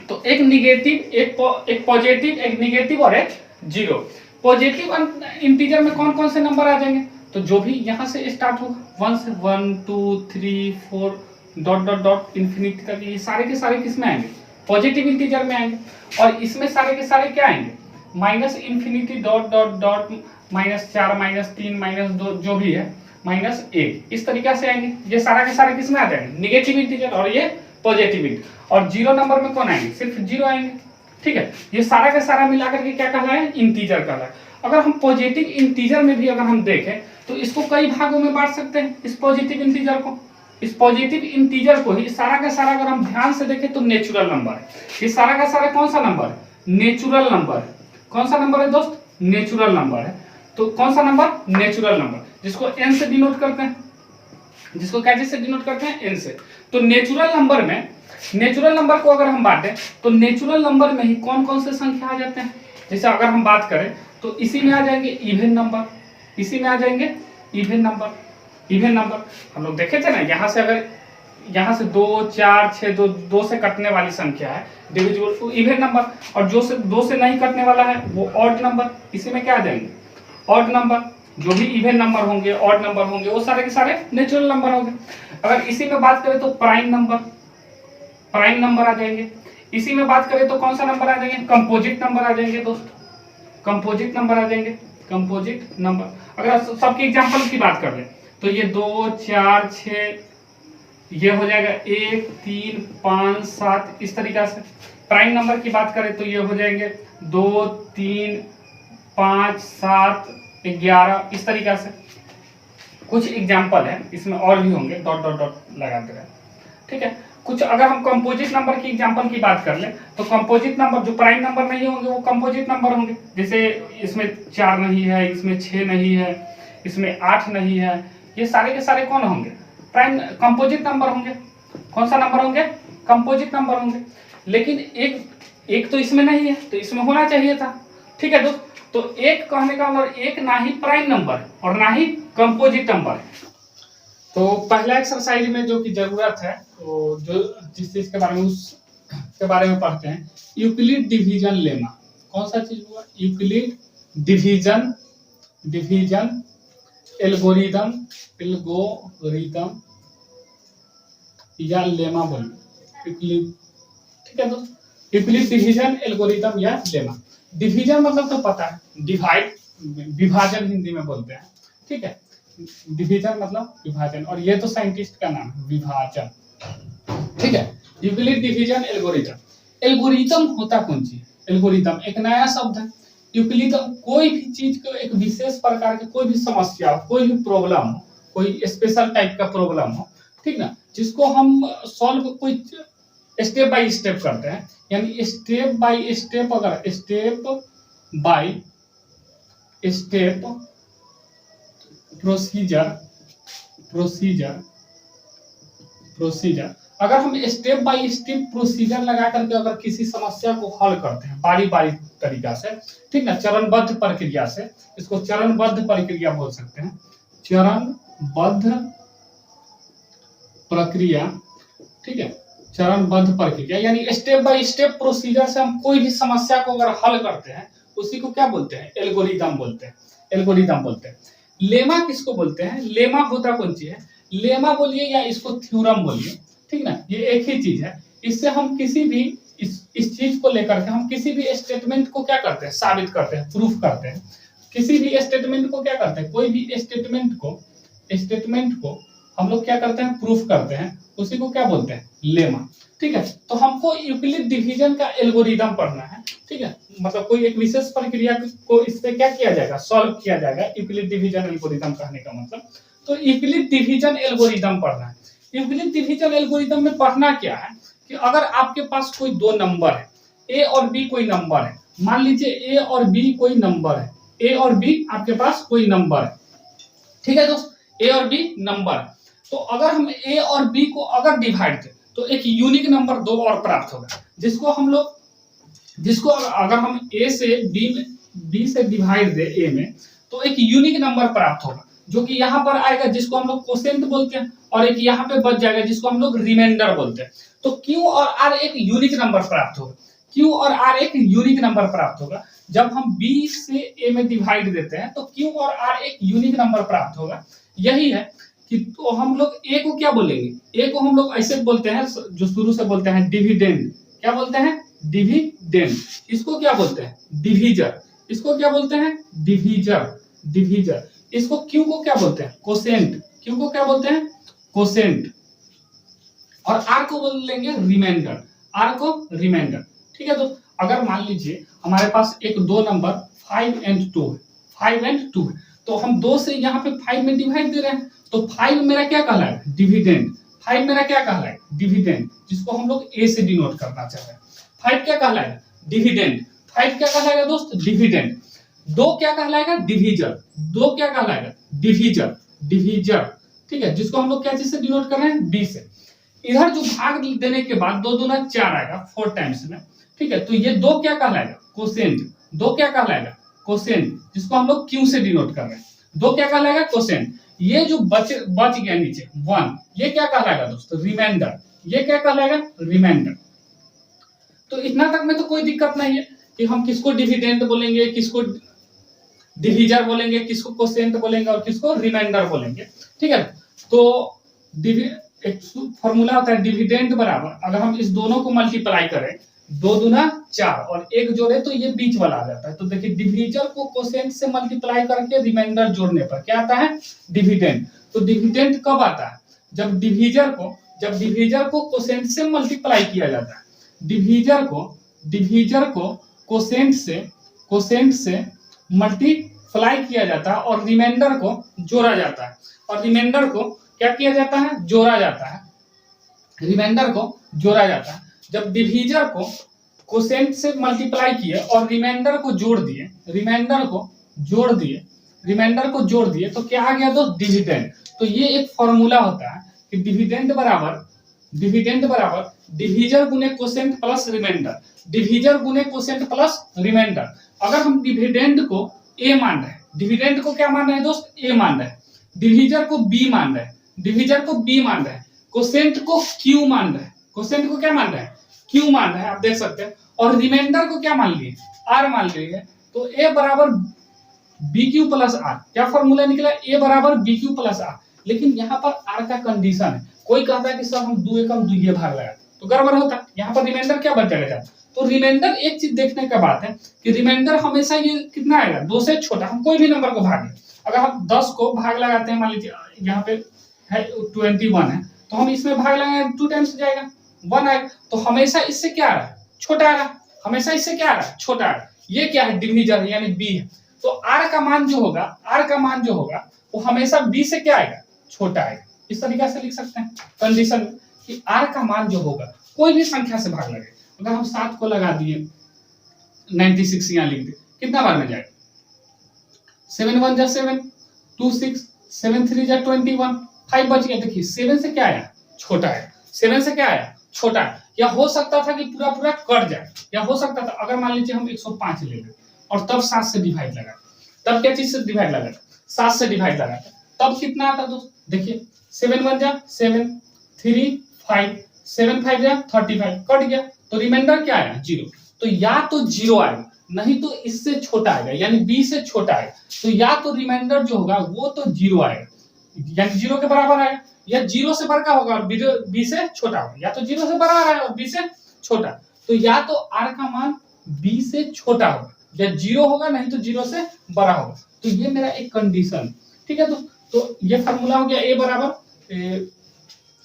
A: तो एक निगेटिव, एक पॉजिटिव, एक निगेटिव और एक 0। पॉजिटिव इंटीजर में कौन कौन से नंबर आ जाएंगे, तो जो भी यहाँ से स्टार्ट होगा 1 से 1 2 3 4 डॉट डॉट डॉट इन्फिनिटी तक, ये सारे के सारे किस में आएंगे, पॉजिटिव इंटीजर में आएंगे। और इसमें सारे के सारे क्या आएंगे, minus infinity dot dot dot -4 -3 -2 जो भी है -1, इस तरीके से आएंगे। ये सारा के सारे किस में आ जाएंगे, निगेटिव इंटीजर, और ये पॉजिटिव इंटीजर। और 0 नंबर में कौन आएंगे, सिर्फ 0 आएंगे। ठीक है, ये सारा का सारा मिलाकर के क्या कहलाए, इंटीजर कहलाए। अगर हम पॉजिटिव इंटीजर में भी अगर हम देखें तो इसको कई भागों में बांट सकते हैं। इस पॉजिटिव इंटीजर को, इस पॉजिटिव इंटीजर को ही सारा का सारा अगर हम ध्यान से देखें तो नेचुरल नंबर है। ये सारा का सारा कौन सा नंबर है, नेचुरल नंबर है। कौन सा नंबर है दोस्त, नेचुरल नंबर है। तो कौन सा नंबर, नेचुरल नंबर, जिसको n से डिनोट करते हैं, जिसको कैसे से डिनोट करते हैं, n से। तो नेचुरल नंबर में, नेचुरल नंबर को अगर हम बांटें तो नेचुरल नंबर में ही कौन कौन से संख्या आ जाते हैं। जैसे अगर हम बात करें तो इसी में आ जाएंगे इवन नंबर, इसी में आ जाएंगे इवन नंबर। इवन नंबर हम लोग देखे थे ना, यहाँ से अगर यहाँ से 2 4 6 2 से कटने वाली संख्या है डिविजिबल टू इवन नंबर, और जो से 2 से नहीं कटने वाला है वो ऑड नंबर, इसी में क्या आ जाएंगे, ऑड नंबर। जो भी इवन नंबर होंगे, ऑड नंबर होंगे, वो सारे के सारे नेचुरल नंबर होंगे। अगर इसी में बात करें तो प्राइम नंबर, प्राइम नंबर आ जाएंगे। इसी में बात करें तो कौन सा नंबर आ जाएंगे, कंपोजिट नंबर आ जाएंगे दोस्त, कंपोजिट नंबर आ जाएंगे, कंपोजिट नंबर। अगर सबके एग्जांपल की बात कर लें तो ये 2 4 6 ये हो जाएगा 1 3 5 7, इस तरीका से। प्राइम नंबर की बात करें तो ये हो जाएंगे 2 3 5 7 11, इस तरीका से। कुछ एग्जाम्पल है, इसमें और भी होंगे, डॉट डॉट डॉट लगाते रहे। ठीक है, कुछ अगर हम कंपोजिट नंबर की एग्जांपल की बात कर ले तो कंपोजिट नंबर जो प्राइम नंबर नहीं होंगे वो कंपोजिट नंबर होंगे। जैसे इसमें 4 नहीं है, इसमें 6 नहीं है, इसमें 8 नहीं है, ये सारे के सारे कौन होंगे, प्राइम कंपोजिट नंबर होंगे। कौन सा नंबर होंगे, कंपोजिट नंबर होंगे। लेकिन एक तो इसमें नहीं है, तो इसमें होना चाहिए था। ठीक है दोस्त, तो एक कहने का मतलब एक ना ही प्राइम नंबर और ना ही कंपोजिट नंबर। तो पहला एक्सरसाइज में जो की जरूरत है, तो जो जिस चीज के बारे में उसके बारे में पढ़ते हैं, यूक्लिड डिवीजन लेमा। कौन सा चीज हुआ, Euclid division, division algorithm, algorithm या लेमा बोलिए, यूक्लिड। ठीक है दोस्त, यूक्लिड डिवीजन एल्गोरिदम या लेमा। डिवीजन मतलब तो पता है, डिवाइड, विभाजन हिंदी में बोलते हैं। ठीक है, डिवीजन मतलब विभाजन, और ये तो साइंटिस्ट का नाम है, विभाजन। ठीक है, यूक्लिड डिवीजन एल्गोरिदम। एल्गोरिदम होता कौन चीज, एल्गोरिदम एक नया शब्द है। यूक्लिडम कोई भी चीज को, एक विशेष प्रकार की कोई भी समस्या हो, कोई भी प्रॉब्लम हो, कोई स्पेशल टाइप का प्रॉब्लम हो, ठीक ना, जिसको हम सॉल्व कोई स्टेप बाय स्टेप करते हैं, यानी स्टेप बाय स्टेप, अगर स्टेप बाय स्टेप प्रोसीजर, अगर हम स्टेप बाय स्टेप प्रोसीजर लगा करके अगर किसी समस्या को हल करते हैं बारी बारी तरीका से, ठीक ना, चरणबद्ध प्रक्रिया से, इसको चरणबद्ध प्रक्रिया बोल सकते हैं, चरणबद्ध प्रक्रिया। ठीक है, चरणबद्ध प्रक्रिया यानी स्टेप बाय स्टेप प्रोसीजर से हम कोई भी समस्या को अगर हल करते हैं, उसी को क्या बोलते हैं, एल्गोरिदम बोलते हैं, एल्गोरिदम बोलते हैं। लेमा किसको बोलते हैं, लेमा होता कौन चीज है, लेमा बोलिए या इसको थ्योरम बोलिए, ठीक ना, ये एक ही चीज है। इससे हम किसी भी इस चीज को लेकर के हम किसी भी स्टेटमेंट को क्या करते हैं, साबित करते हैं, प्रूफ करते हैं। किसी भी स्टेटमेंट को क्या करते हैं, कोई भी स्टेटमेंट को हम लोग क्या करते हैं, प्रूफ करते हैं, उसी को क्या बोलते हैं, लेमा। ठीक है, तो हमको यूक्लिड डिवीजन का एल्गोरिदम पढ़ना है। ठीक है, मतलब कोई एक विशेष प्रक्रिया को इससे क्या किया जाएगा, सॉल्व किया जाएगा, यूक्लिड डिवीजन एल्गोरिदम कहने का मतलब। तो यूक्लिड डिवीजन एल्गोरिदम पढ़ना है। यूक्लिड डिवीजन एल्गोरिदम में पढ़ना क्या है कि अगर आपके पास कोई दो नंबर है, ए और बी कोई नंबर है, मान लीजिए ए और बी कोई नंबर है, ए और बी आपके पास कोई नंबर है। ठीक है दोस्त, ए और बी नंबर है, तो अगर हम ए और बी को अगर डिवाइड करें तो एक यूनिक नंबर 2 और प्राप्त होगा, जिसको अगर हम ए से बी से डिवाइड दे ए में, तो एक यूनिक नंबर प्राप्त होगा। जो कि यहाँ पर आएगा जिसको हम लोग कोसेंट बोलते हैं, और एक यहाँ पे बच जाएगा जिसको हम लोग रिमाइंडर बोलते हैं। तो Q और R एक यूनिक नंबर प्राप्त होगा, Q और R एक यूनिक नंबर प्राप्त होगा। जब हम B से A में डिवाइड देते हैं तो Q और R एक यूनिक नंबर प्राप्त होगा। यही है कि तो हम लोग A को क्या बोलेंगे, A को हम लोग ऐसे बोलते हैं जो शुरू से बोलते हैं डिविडेंड। क्या बोलते हैं? डिविडेंड। इसको क्या बोलते हैं? डिवीजर। इसको क्या बोलते हैं? Divisor, divisor. इसको Q को क्या बोलते हैं? कोसेंट। Q को क्या बोलते हैं? कोसेंट। और R को बोल लेंगे रिमाइंडर, R को रिमाइंडर। ठीक है, तो अगर मान लीजिए हमारे पास एक दो नंबर 5 and 2 है, 5 and 2 है, तो हम 2 से यहाँ पे 5 में डिवाइड दे रहे हैं, तो 5 मेरा क्या कहलाएगा? डिविडेंड। 5 मेरा क्या कहलाएगा? डिविडेंड, जिसको हम लोग A से डिनोट करना चाह रहे हैं। 5 क्या कहलाएगा? डिविडेंड। 5 क्या कहलाएगा दोस्त? डिविडेंड। 2 क्या कहलाएगा? डिवीजर। 2 क्या कहलाएगा? Divisor, divisor. ठीक है, जिसको हम लोग क्या चीज से डिनोट कर रहे हैं? B से। इधर जो भाग देने के बाद 2 दूना 4 आएगा 4 टाइम्स में। ठीक है, तो ये 2 क्या कहलाएगा? कोसेंट। 2 क्या कहलाएगा? कोसेंट, जिसको हम लोग Q से डिनोट कर रहे हैं। 2 क्या कहलाएगा? कोसेंट। ये जो बच गया नीचे 1, ये क्या कहलाएगा दोस्तों? रिमाइंडर। ये क्या कहलाएगा? रिमाइंडर। तो इतना तक में तो कोई दिक्कत नहीं है कि हम किसको डिविडेंड बोलेंगे, किसको डिवीजर बोलेंगे, किसको कोसेंट बोलेंगे और किसको रिमाइंडर बोलेंगे। ठीक है, तो एक फॉर्मूला होता है डिविडेंड बराबर, अगर हम इस दोनों को मल्टीप्लाई करें 2 दूना 4 और 1 जोड़े तो ये बीच वाला आ जाता है। तो देखिए डिवीजर को कोसेंट से मल्टीप्लाई करके रिमाइंडर जोड़ने पर क्या आता है? डिविडेंड। तो डिविडेंड कब आता है? जब डिवीजर को कोसेंट से मल्टीप्लाई किया जाता है। डिवीजर को कोसेंट से मल्टीप्लाई किया जाता है और रिमाइंडर को जोड़ा जाता है। और रिमाइंडर को क्या किया जाता है? जोड़ा जाता है। रिमाइंडर को जोड़ा जाता है। जब डिवीजर को कोसेंट से मल्टीप्लाई किए और रिमाइंडर को जोड़ दिए, रिमाइंडर को जोड़ दिए तो क्या आ गया दोस्त? डिविडेंड। तो ये एक फॉर्मूला होता है कि डिविडेंड बराबर डिवीजर गुने कोसेंट प्लस रिमाइंडर, डिवीजर गुने कोसेंट प्लस रिमाइंडर। अगर हम डिविडेंड को A मान रहे हैं, डिविडेंड को क्या मान रहे हैं दोस्त? A मान रहे हैं। डिवीजर को B मान रहे हैं, कोसेंट को Q मान रहे हैं। कोसेंट को क्या मान रहे हैं? Q मान रहे हैं, आप देख सकते हैं। और रिमाइंडर को क्या मान लिए? R मान लिए। तो A बराबर BQ प्लस R। क्या फॉर्मूला निकला? A बराबर BQ प्लस R। लेकिन यहाँ पर R का कंडीशन है। कोई कहता है कि सर हम 2 एकम 2 भाग लगा, तो गड़बड़ होता है। यहाँ पर रिमाइंडर क्या बच जाएगा? तो रिमाइंडर एक चीज देखने का बात है कि रिमाइंडर हमेशा ये कितना आएगा? 2 से छोटा। हम कोई भी नंबर को भाग लें, अगर हम 10 को भाग लगाते हैं, मान लीजिए यहाँ पे है 21 है, तो हम इसमें भाग लगाएंगे 2 टाइम्स जाएगा 1 आएगा। तो हमेशा इससे क्या आ रहा है? छोटा आ रहा है। हमेशा इससे क्या आ रहा है? छोटा आ रहा है। ये क्या है? डिवीजर यानी B है। तो R का मान जो होगा वो हमेशा B से क्या आएगा? छोटा आएगा। इस तरीके से लिख सकते हैं कंडीशन कि R का मान जो होगा कोई भी संख्या से भाग लगे। अगर हम 7 को लगा दिए 96 यहाँ लिख दे, कितना बार में जाएगा? 7 1 जा 7, 2 6, 7 3 जा 21, 5 बच गया। देखिए 7 से क्या आया? छोटा है। 7 से क्या आया? छोटा है। या हो सकता था कि पूरा कट जाए, या हो सकता था अगर मान लीजिए हम 105 ले लें और तब 7 से डिवाइड लगा, तब क्या चीज से डिवाइड लगा? 7 से डिवाइड लगा, तब कितना आता दोस्त? देखिए 7 1 जा 7, 3 5, 7 5 जा 35, कट गया। तो रिमाइंडर क्या आया? 0। तो या तो 0 आएगा, नहीं तो इससे छोटा आएगा, यानी B से छोटा आएगा। तो या तो रिमाइंडर जो होगा वो तो 0 आएगा, यानी 0 के बराबर आएगा, या 0 से बड़ा होगा और B से छोटा होगा। या तो 0 से बड़ा है और B से छोटा। तो या तो R का मान B से छोटा होगा, या 0 होगा, नहीं तो 0 से बड़ा होगा। तो ये मेरा एक कंडीशन। ठीक है, तो ये फॉर्मूला हो गया A बराबर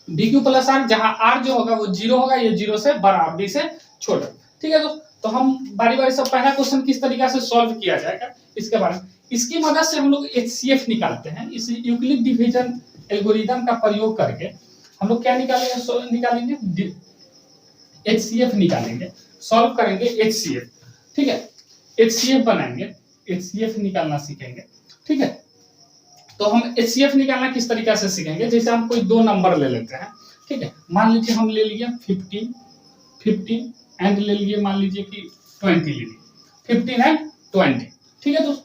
A: BQ प्लस R, जहां R जो होगा वो 0 होगा, ये 0 से बड़ा, B से छोटा। ठीक है, तो हम बारी बारी से पहला क्वेश्चन किस तरीके से सॉल्व किया जाएगा इसके बारे में, इसकी मदद से हम लोग HCF निकालते हैं। इस यूक्लिड डिवीजन एल्गोरिथम का प्रयोग करके हम लोग क्या निकालेंगे? HCF निकालेंगे, सॉल्व करेंगे HCF। ठीक है, HCF बनाएंगे, HCF निकालना सीखेंगे। ठीक है, तो हम HCF निकालना किस तरीके से सीखेंगे? जैसे हम कोई 2 नंबर ले लेते हैं। ठीक है, मान लीजिए हम ले लिए 15 एंड ले लिए मान लीजिए कि 20 ले लिए, 15 एंड 20। ठीक है दोस्तों,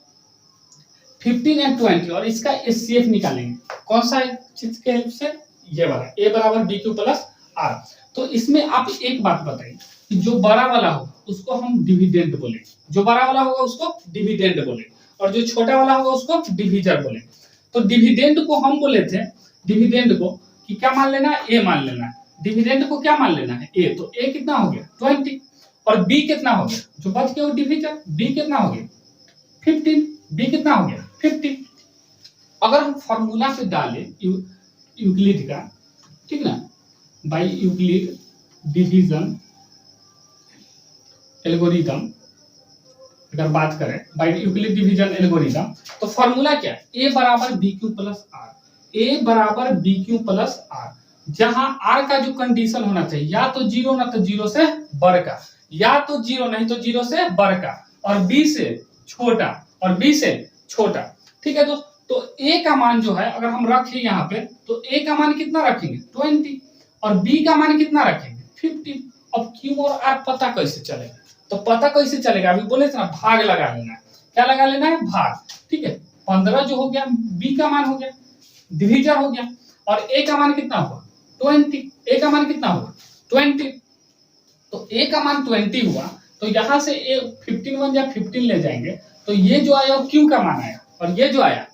A: 15 एंड 20 और इसका एचसीएफ निकालेंगे। कौन सा चीज के हेल्प से? ये वाला ए बराबर बी क्यू प्लस आर। तो इसमें आप एक बात बताइए कि जो बड़ा वाला होगा उसको हम डिविडेंड बोले, जो बड़ा वाला होगा उसको डिविडेंड बोले, और जो छोटा वाला होगा उसको डिविजर बोले। तो डिविडेंड को हम बोले थे, डिविडेंड को कि क्या मान लेना है? ए मान लेना है। डिविडेंड को क्या मान लेना है? ए। तो ए कितना हो गया? 20। और बी कितना हो गया? जो बच गया वो डिविजर। बी कितना हो गया? 15। बी कितना हो गया? 50। अगर हम फॉर्मूला पे डालें यूक्लिड का, ठीक ना, बाय यूक्लिड डिवीजन एल्गोरिथम अगर बात करें, बाय यूक्लिड डिवीजन एल्गोरिथम, तो फॉर्मूला क्या है? ए बराबर बी क्यू प्लस आर। ए बराबर बी क्यू प्लस आर, जहां आर का जो कंडीशन होना चाहिए या तो जीरो ना तो जीरो से बड़ का, या तो जीरो नहीं तो जीरो से बड़ का, और बी से छोटा, और बी से छोटा। ठीक है दोस्त, तो ए का मान जो है अगर हम रखें यहाँ पे, तो ए का मान कितना रखेंगे? 20, और बी का मान कितना रखेंगे? 15। अब क्यू और आर पता कैसे चलेगा? तो पता कैसे चलेगा? अभी बोले थे ना, भाग लगा लेना है। क्या लगा लेना है? भाग। ठीक है, 15 जो हो गया बी का मान हो गया, डिविजर हो गया, और ए का मान कितना हुआ? 20। ए का मान कितना हुआ? 20। तो ए का मान 20 हुआ, तो यहां से ए 15 या 15 ले जाएंगे, तो ये जो आया वो क्यू का मान आया, और ये जो आया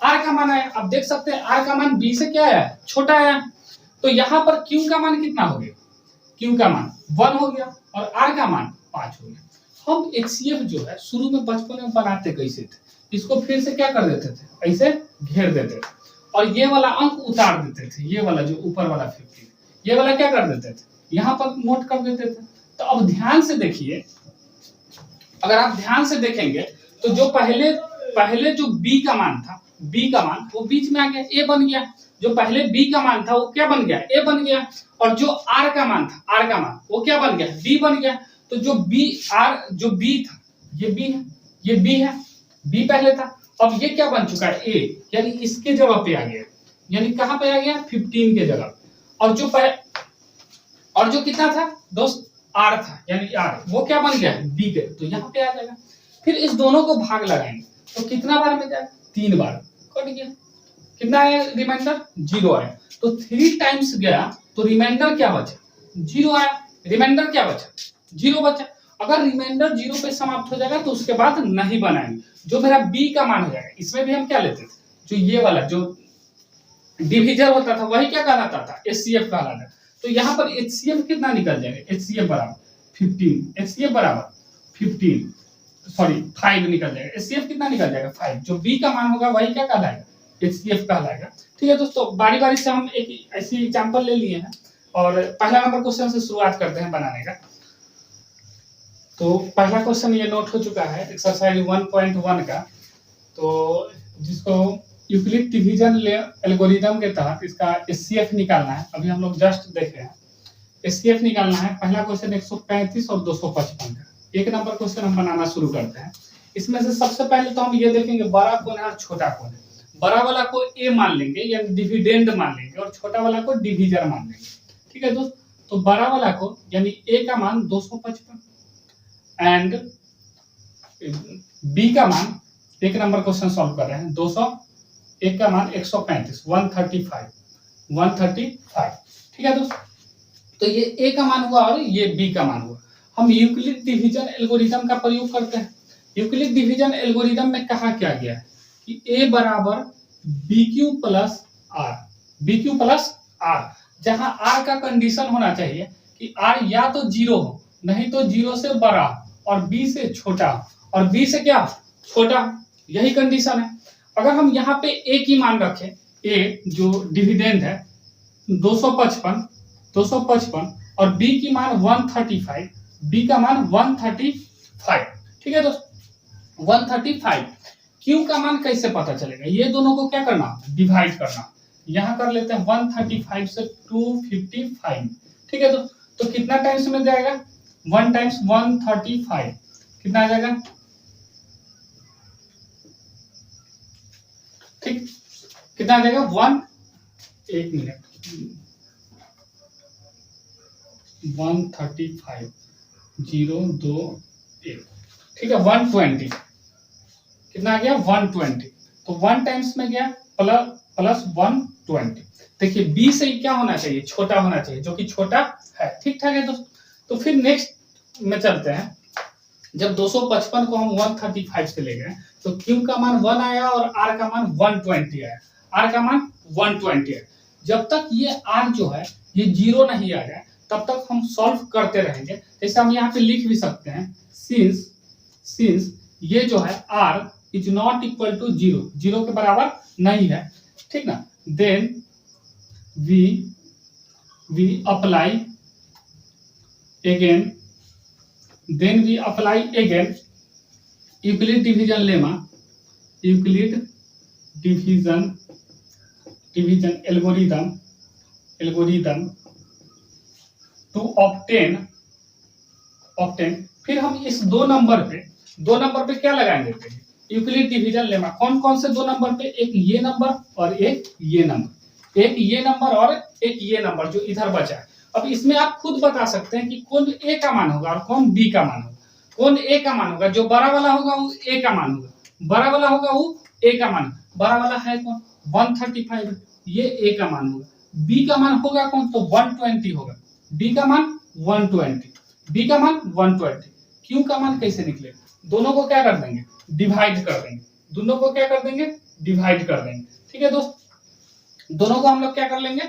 A: आर का मान आया। अब देख सकते हैं आर का मान बी से क्या आया? छोटा आया। तो यहाँ पर क्यू का मान कितना हो गया? क्यू का मान 1 हो गया, और आर का मान 5 हो गया। हम एचसीएफ जो है शुरू में बचपन में बनाते कैसे थे? इसको फिर से क्या कर देते थे? ऐसे घेर देते थे, और ये वाला अंक उतार देते थे। ये वाला जो ऊपर वाला 15, ये वाला क्या कर देते थे? यहाँ पर नोट कर देते थे। तो अब ध्यान से देखिए, अगर आप ध्यान से देखेंगे तो जो पहले जो बी का मान था, बी का मान वो बीच में आ गया, ए बन गया। जो पहले बी का मान था वो क्या बन गया? ए बन गया। और जो आर का मान था, आर का मान वो क्या बन गया? बी बन गया। तो जो बी आर जो बी था, ये बी है, ये बी है, बी पहले था। अब ये क्या बन चुका है? ए, यानी इसके जगह पे आ गया। यानी कहां पे आ गया? 15 के जगह। और जो कितना था दोस्त? आर था, यानी आर वो क्या बन गया? बी के। तो यहाँ पे आ जाएगा। फिर इस दोनों को भाग लगाएंगे तो कितना बार में जाएगा? 3 बार। कट गया। कितना आया रिमाइंडर? 0 आया। तो 3 टाइम्स गया तो रिमाइंडर क्या बचा? 0 आया। रिमाइंडर क्या बचा? 0 बचा। अगर रिमाइंडर 0 पे समाप्त हो जाएगा तो उसके बाद नहीं बनाएंगे। जो मेरा बी का मान हो जाएगा, इसमें भी हम क्या लेते थे? जो ये वाला जो डिविजर होता था वही क्या कहलाता था? एचसीएफ कहलाता था। तो यहाँ पर एचसीएफ कितना निकल जाएगा? एचसीएफ बराबर 15, एचसीएफ बराबर 5 निकल जाएगा। एचसीएफ कितना निकल जाएगा? 5। जो बी का मान होगा वही क्या कहलाएगा? एचसीएफ कहलाएगा। ठीक है दोस्तों, बारी बारी से हम एक ऐसी एग्जांपल ले लिए हैं, और पहला नंबर क्वेश्चन से शुरुआत करते हैं बनाने का। तो पहला क्वेश्चन ये नोट हो चुका है, एक्सरसाइज 1.1 का, तो जिसको यूक्लिड डिवीजन एल्गोरिथम के तहत इसका एचसीएफ निकालना है। अभी हम लोग जस्ट देखे हैं, एचसीएफ निकालना है। पहला क्वेश्चन 135 और 255 का। एक नंबर क्वेश्चन हम बनाना शुरू करते हैं। इसमें से सबसे पहले तो हम ये देखेंगे बड़ा कौन है और छोटा कौन है। बड़ा वाला को ए मान लेंगे यानी डिविडेंड मान लेंगे, और छोटा वाला को डिविजर मान लेंगे। ठीक है दोस्त, तो बड़ा वाला को यानी ए का मान 255 एंड बी का मान, एक नंबर क्वेश्चन सॉल्व कर रहे हैं, 200, एक का मान 135, 135। ठीक है दोस्त, तो ये ए का मान हुआ और ये बी का मान हुआ। हम यूक्लिड डिवीजन एल्गोरिथम का प्रयोग करते हैं। यूक्लिड डिवीजन एल्गोरिथम में कहा क्या गया है कि ए बराबर b q plus r, b q plus r, जहां आर का कंडीशन होना चाहिए कि आर या तो 0 हो, नहीं तो 0 से बड़ा हो, और बी से छोटा हो, और बी से क्या? छोटा। यही कंडीशन है। अगर हम यहाँ पे ए की मान रखें, ए जो डिविडेंड है 255 और बी की मान 135, बी का मान 135। ठीक है दोस्त, 135। क्यू का मान कैसे पता चलेगा? ये दोनों को क्या करना? डिवाइड करना। यहाँ कर लेते हैं 135 से 255। ठीक है दोस्त, तो कितना टाइम्स में जाएगा? 1 टाइम्स 135 कितना आ जाएगा? ठीक, कितना आ जाएगा? 1 135 0 2 1। ठीक है, 120 कितना आ गया? 120। तो 1 टाइम्स में गया प्लस 120। देखिए b से क्या होना चाहिए, छोटा होना चाहिए, जो कि छोटा है। ठीक ठाक है दोस्तों। तो फिर नेक्स्ट में चलते हैं। जब 255 को हम 135 से ले गए तो q का मान 1 आया और r का मान 120 आया। r का मान 120 है। जब तक ये r जो है ये 0 नहीं आ जाए तब तक हम सॉल्व करते रहेंगे। जैसे हम यहाँ पे लिख भी सकते हैं, सिंस ये जो है r is not equal to 0, 0 के बराबर नहीं है, ठीक ना, then we apply again Euclid division lemma, Euclid division algorithm to obtain। फिर हम इस दो नंबर पे क्या लगाएंगे, यूक्लिड डिवीजन लेमा। कौन कौन से दो नंबर पे, एक ये नंबर और एक ये नंबर, एक ये नंबर और एक ये नंबर जो इधर बचा है। अब इसमें आप खुद बता सकते हैं कि कौन ए का मान होगा और कौन बी का मान होगा। कौन ए का मान होगा, जो बड़ा वाला होगा वो ए का मान होगा, बड़ा वाला होगा वो ए का मान। बड़ा वाला है कौन, 135, ये ए का मान होगा। बी का मान होगा कौन, तो 120 होगा, बी का मान 120। क्यू का मान कैसे निकले, दोनों को क्या कर देंगे, डिवाइड कर देंगे। दोनों को क्या कर देंगे, डिवाइड कर देंगे। ठीक है दोस्त, दोनों को हम लोग क्या कर लेंगे,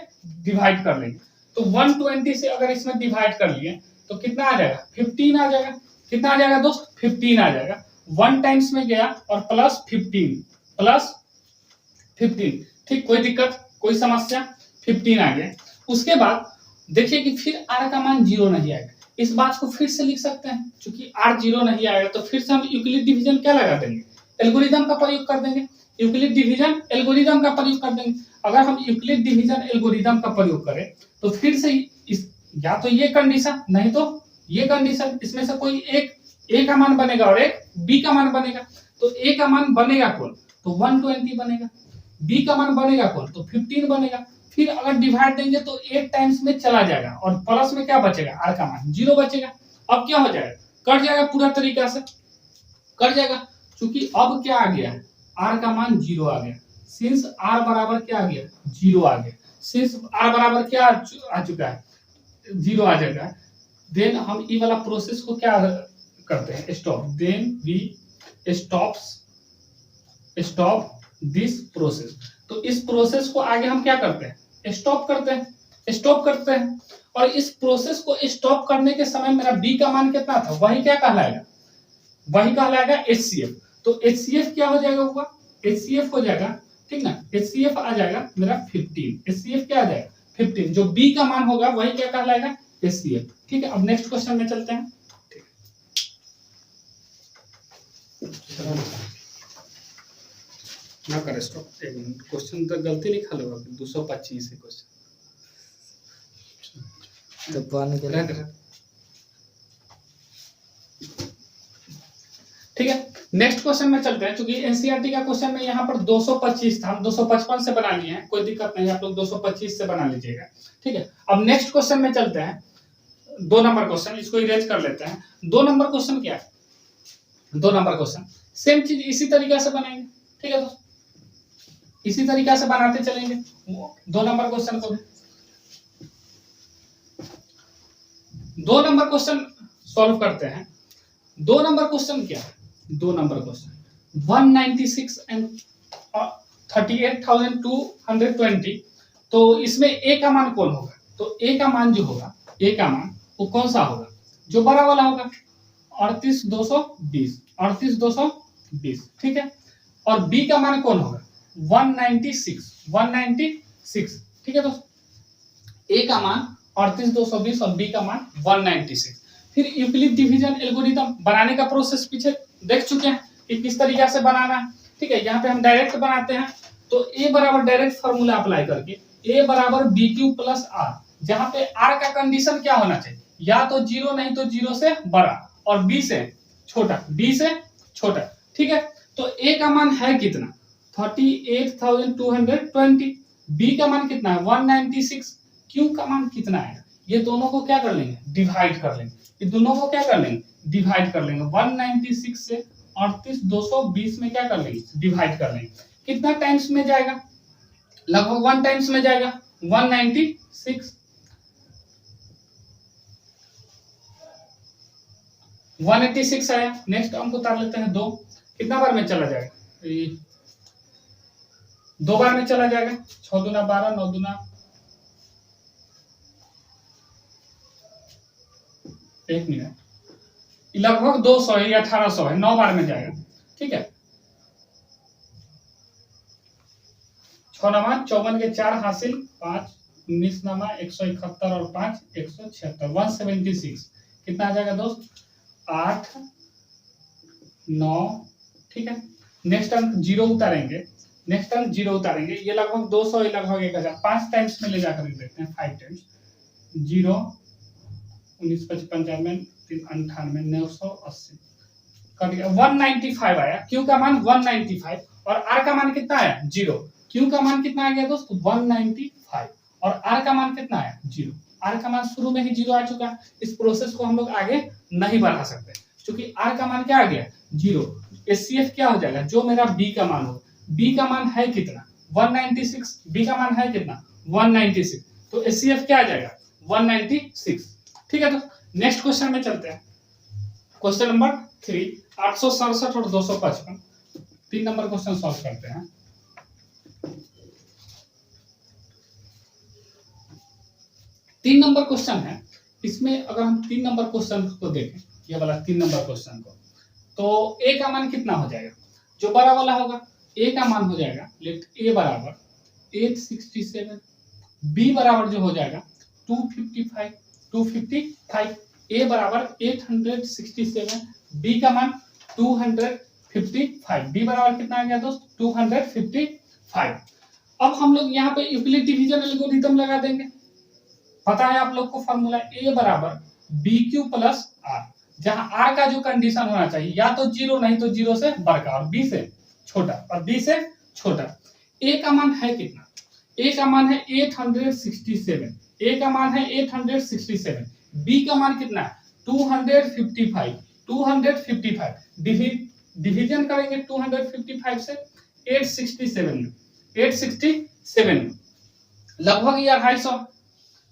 A: डिवाइड कर लेंगे। तो 120 से अगर इसमें डिवाइड कर लिए तो कितना आ जाएगा, 15 आ जाएगा। कितना आ जाएगा दोस्त, 15 आ जाएगा। 1 टाइम्स में गया और प्लस 15। ठीक, कोई दिक्कत, कोई समस्या, 15 आ गया। उसके बाद देखिए कि फिर r का मान 0 नहीं आएगा। इस बात को फिर से लिख सकते हैं, क्योंकि r 0 नहीं आएगा तो फिर से हम यूक्लिड डिवीजन क्या लगा देंगे, एल्गोरिथम का प्रयोग कर देंगे। यूक्लिड डिवीजन एल्गोरिथम का प्रयोग कर देंगे। अगर हम यूक्लिड डिवीजन एल्गोरिथम का प्रयोग करें तो फिर से इस या तो ये कंडीशन नहीं तो ये कंडीशन, इसमें से कोई एक a का मान बनेगा और एक b का मान बनेगा। तो a का मान बनेगा कौन, तो 120 बनेगा। b का मान बनेगा कौन, तो 15 बनेगा। फिर अगर डिवाइड देंगे तो 8 टाइम्स में चला जाएगा और प्लस में क्या बचेगा, r का मान 0 बचेगा। अब क्या हो जाएगा, कट जाएगा पूरा तरीका से, कट जाएगा, क्योंकि अब क्या आ गया, r का मान 0 आ गया। सिंस r बराबर क्या आ गया, 0 आ गया। सिंस r बराबर क्या आ चुका है, 0 आ जाएगा। देन हम ये वाला प्रोसेस को क्या करते हैं, stop. Then we stop this process. तो इस प्रोसेस को आगे हम क्या करते हैं, स्टॉप करते हैं। और इस प्रोसेस को स्टॉप करने के समय मेरा b का मान कितना था, वही क्या कहलाएगा, वही कहलाएगा HCF। तो HCF क्या हो जाएगा, होगा HCF हो जाएगा, ठीक ना, HCF आ जाएगा मेरा 15। HCF क्या आ जाएगा 15, जो b का मान होगा वही क्या कहलाएगा, HCF। ठीक है, अब नेक्स्ट क्वेश्चन में चलते हैं। ना कर स्टॉप, एक मिनट, क्वेश्चन तो गलती लिखा होगा, 225 है क्वेश्चन, तो बन गया। ठीक है, नेक्स्ट क्वेश्चन में चलते हैं। क्योंकि एनसीईआरटी का क्वेश्चन में यहाँ पर 225 था, हम 255 से बना लिए हैं, कोई दिक्कत नहीं, आप लोग 225 से बना लीजिएगा। ठीक है, अब नेक्स्ट क्वेश्चन में चलते हैं। 2 नंबर क्वेश्चन, इसको इरेज कर लेते हैं। 2 नंबर क्वेश्चन क्या है, 2 नंबर क्वेश्चन सेम चीज इसी तरीके से बनाएंगे। ठीक है दोस्तों, इसी तरीके से बनाते चलेंगे 2 नंबर क्वेश्चन को भी। 2 नंबर क्वेश्चन सॉल्व करते हैं। 2 नंबर क्वेश्चन क्या है, 2 नंबर क्वेश्चन 196 एंड 38,220। तो इसमें a का मान कौन होगा, तो a का मान जो होगा, a का मान वो कौन सा होगा, जो बड़ा वाला होगा, 38,220। ठीक है, और b का मान कौन होगा, 196। ठीक है दोस्तों, a का मान 38,220 और b का मान 196। फिर यूक्लिड डिवीजन एल्गोरिथम बनाने का प्रोसेस पीछे देख चुके हैं कि किस तरीके से बनाना है। ठीक है, यहाँ पे हम डायरेक्ट बनाते हैं। तो a बराबर डायरेक्ट फॉर्मूला अप्लाई करके a बराबर BQ प्लस r, जहाँ पे r का कंडीशन क्या होना चाहिए, या तो 0 नहीं तो 0 से बड़ा और b से छोटा, ठीक है। तो a का मान है कितना, 38,220। b का मान कितना है, 196। q का मान कितना है, ये दोनों को क्या कर लेंगे, डिवाइड कर लेंगे। ये दोनों को क्या कर लेंगे, डिवाइड कर लेंगे। 196 से 38,220 में क्या कर लेंगे, डिवाइड कर लेंगे। कितना टाइम्स में जाएगा, लगभग 1 टाइम्स में जाएगा, 196 186 आया। नेक्स्ट अंक उतार लेते हैं 2, कितना बार में चला जाएगा, 2 बार में चला जाएगा, 6 दूना 12, 9 दूना 1 मिनट, लगभग 200 है या 1800 है, 9 बार में जाएगा। ठीक है, 6 नमा 54 के 4 हासिल 5, 19 नमा 171 और 5 176, 176 कितना आ जाएगा दोस्त, 8 9। ठीक है, नेक्स्ट अंक 0 उतारेंगे, नेक्स्ट अंक 0 उतारेंगे, ये लगभग 200, ये लगभग 1000, 5 टाइम्स में ले जाकर देखते हैं, 5 टाइम्स 0 19 55 98 980 कट गया, 195 आया। क्यू का मान 195 और आर का मान कितना आया, 0। क्यू का मान कितना आ गया दोस्त, 195 और आर का मान कितना आया, 0। आर का मान शुरू में ही 0 आ चुका है, इस प्रोसेस को हम लोग आगे नहीं बढ़ा सकते क्योंकि आर का मान क्या आ गया, 0। एचसीएफ क्या हो जाएगा, जो मेरा बी का मान हो, बी का मान है कितना 196, बी का मान है कितना 196, तो एचसीएफ क्या आ जाएगा 196। ठीक है, तो नेक्स्ट क्वेश्चन में चलते हैं। क्वेश्चन नंबर 3, 867 और 255, 3 नंबर क्वेश्चन सॉल्व करते हैं। तीन नंबर क्वेश्चन है, इसमें अगर हम 3 नंबर क्वेश्चन को देखें, ये वाला 3 नंबर क्वेश्चन को, तो ए का मान कितना हो जाएगा, जो बड़ा वाला होगा ए का मान हो जाएगा, लेट ए बराबर 867, बी बराबर जो हो जाएगा 255, ए बराबर 867, बी का मान 255, बी बराबर कितना आ गया दोस्त 255। अब हम लोग यहाँ पे यूक्लिड डिवीजन एल्गोरिथम लगा देंगे, पता है आप लोग को फॉर्मूला ए बराबर बी क्यू प्लस आर, जहां आर का जो कंडीशन होना चाहिए या तो 0 नहीं तो 0 से बड़का और बी से छोटा और बी से छोटा। ए का मान है कितना, ए का मान है 867, ए का मान है 867, बी का मान कितना है 255, डिवीजन करेंगे 255 से 867 लगभग ये 250।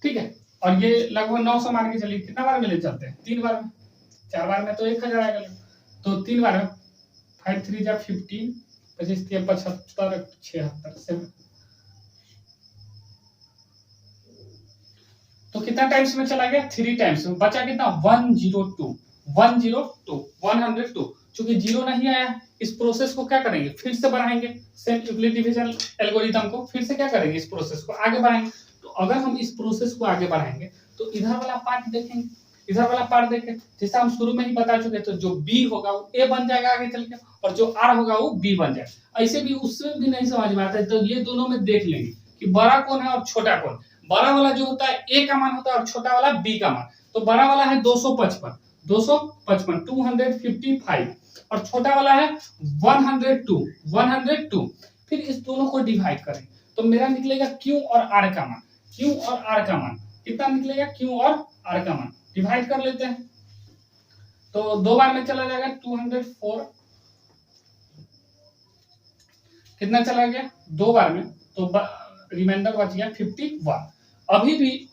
A: ठीक है, और ये लगभग 900 मान के चलिए, कितना बार में ले चलते हैं, 3 बार में, 4 बार में तो 1000 आएगा, तो 3 बार में 5 3 जा 15, 25 3 75 76 तो कितना टाइम्स में चला गया, 3 टाइम्स में, बचा कितना 102। चूंकि 0 नहीं आया, इस प्रोसेस को क्या करेंगे, फिर से बढ़ाएंगे, सेम यूक्लिड डिवीजन एल्गोरिथम को फिर से क्या करेंगे, इस प्रोसेस को आगे बढ़ाएंगे। तो अगर हम इस प्रोसेस को आगे बढ़ाएंगे तो इधर वाला पार्ट देखेंगे, इधर वाला पार्ट देखें, जैसा हम शुरू में ही बता चुके, तो जो बी होगा वो ए बन जाएगा आगे चल के, और जो आर होगा वो बी बन जाएगा। ऐसे भी उससे भी नहीं समझ में आता है तो ये दोनों में देख लेंगे कि बड़ा कौन है और छोटा कौन। बड़ा वाला जो होता है ए का मान होता है और छोटा वाला बी का मान, तो बड़ा वाला है 255 255 और छोटा वाला है 102। फिर इस दोनों को डिवाइड करें तो मेरा निकलेगा क्यू और आर का मान, क्यू और आर का मान कितना निकलेगा, क्यू और आर का मान डिवाइड कर लेते हैं, तो 2 बार में चला जाएगा 204, कितना चला गया 2 बार में, तो रिमाइंडर बच गया 51। अभी भी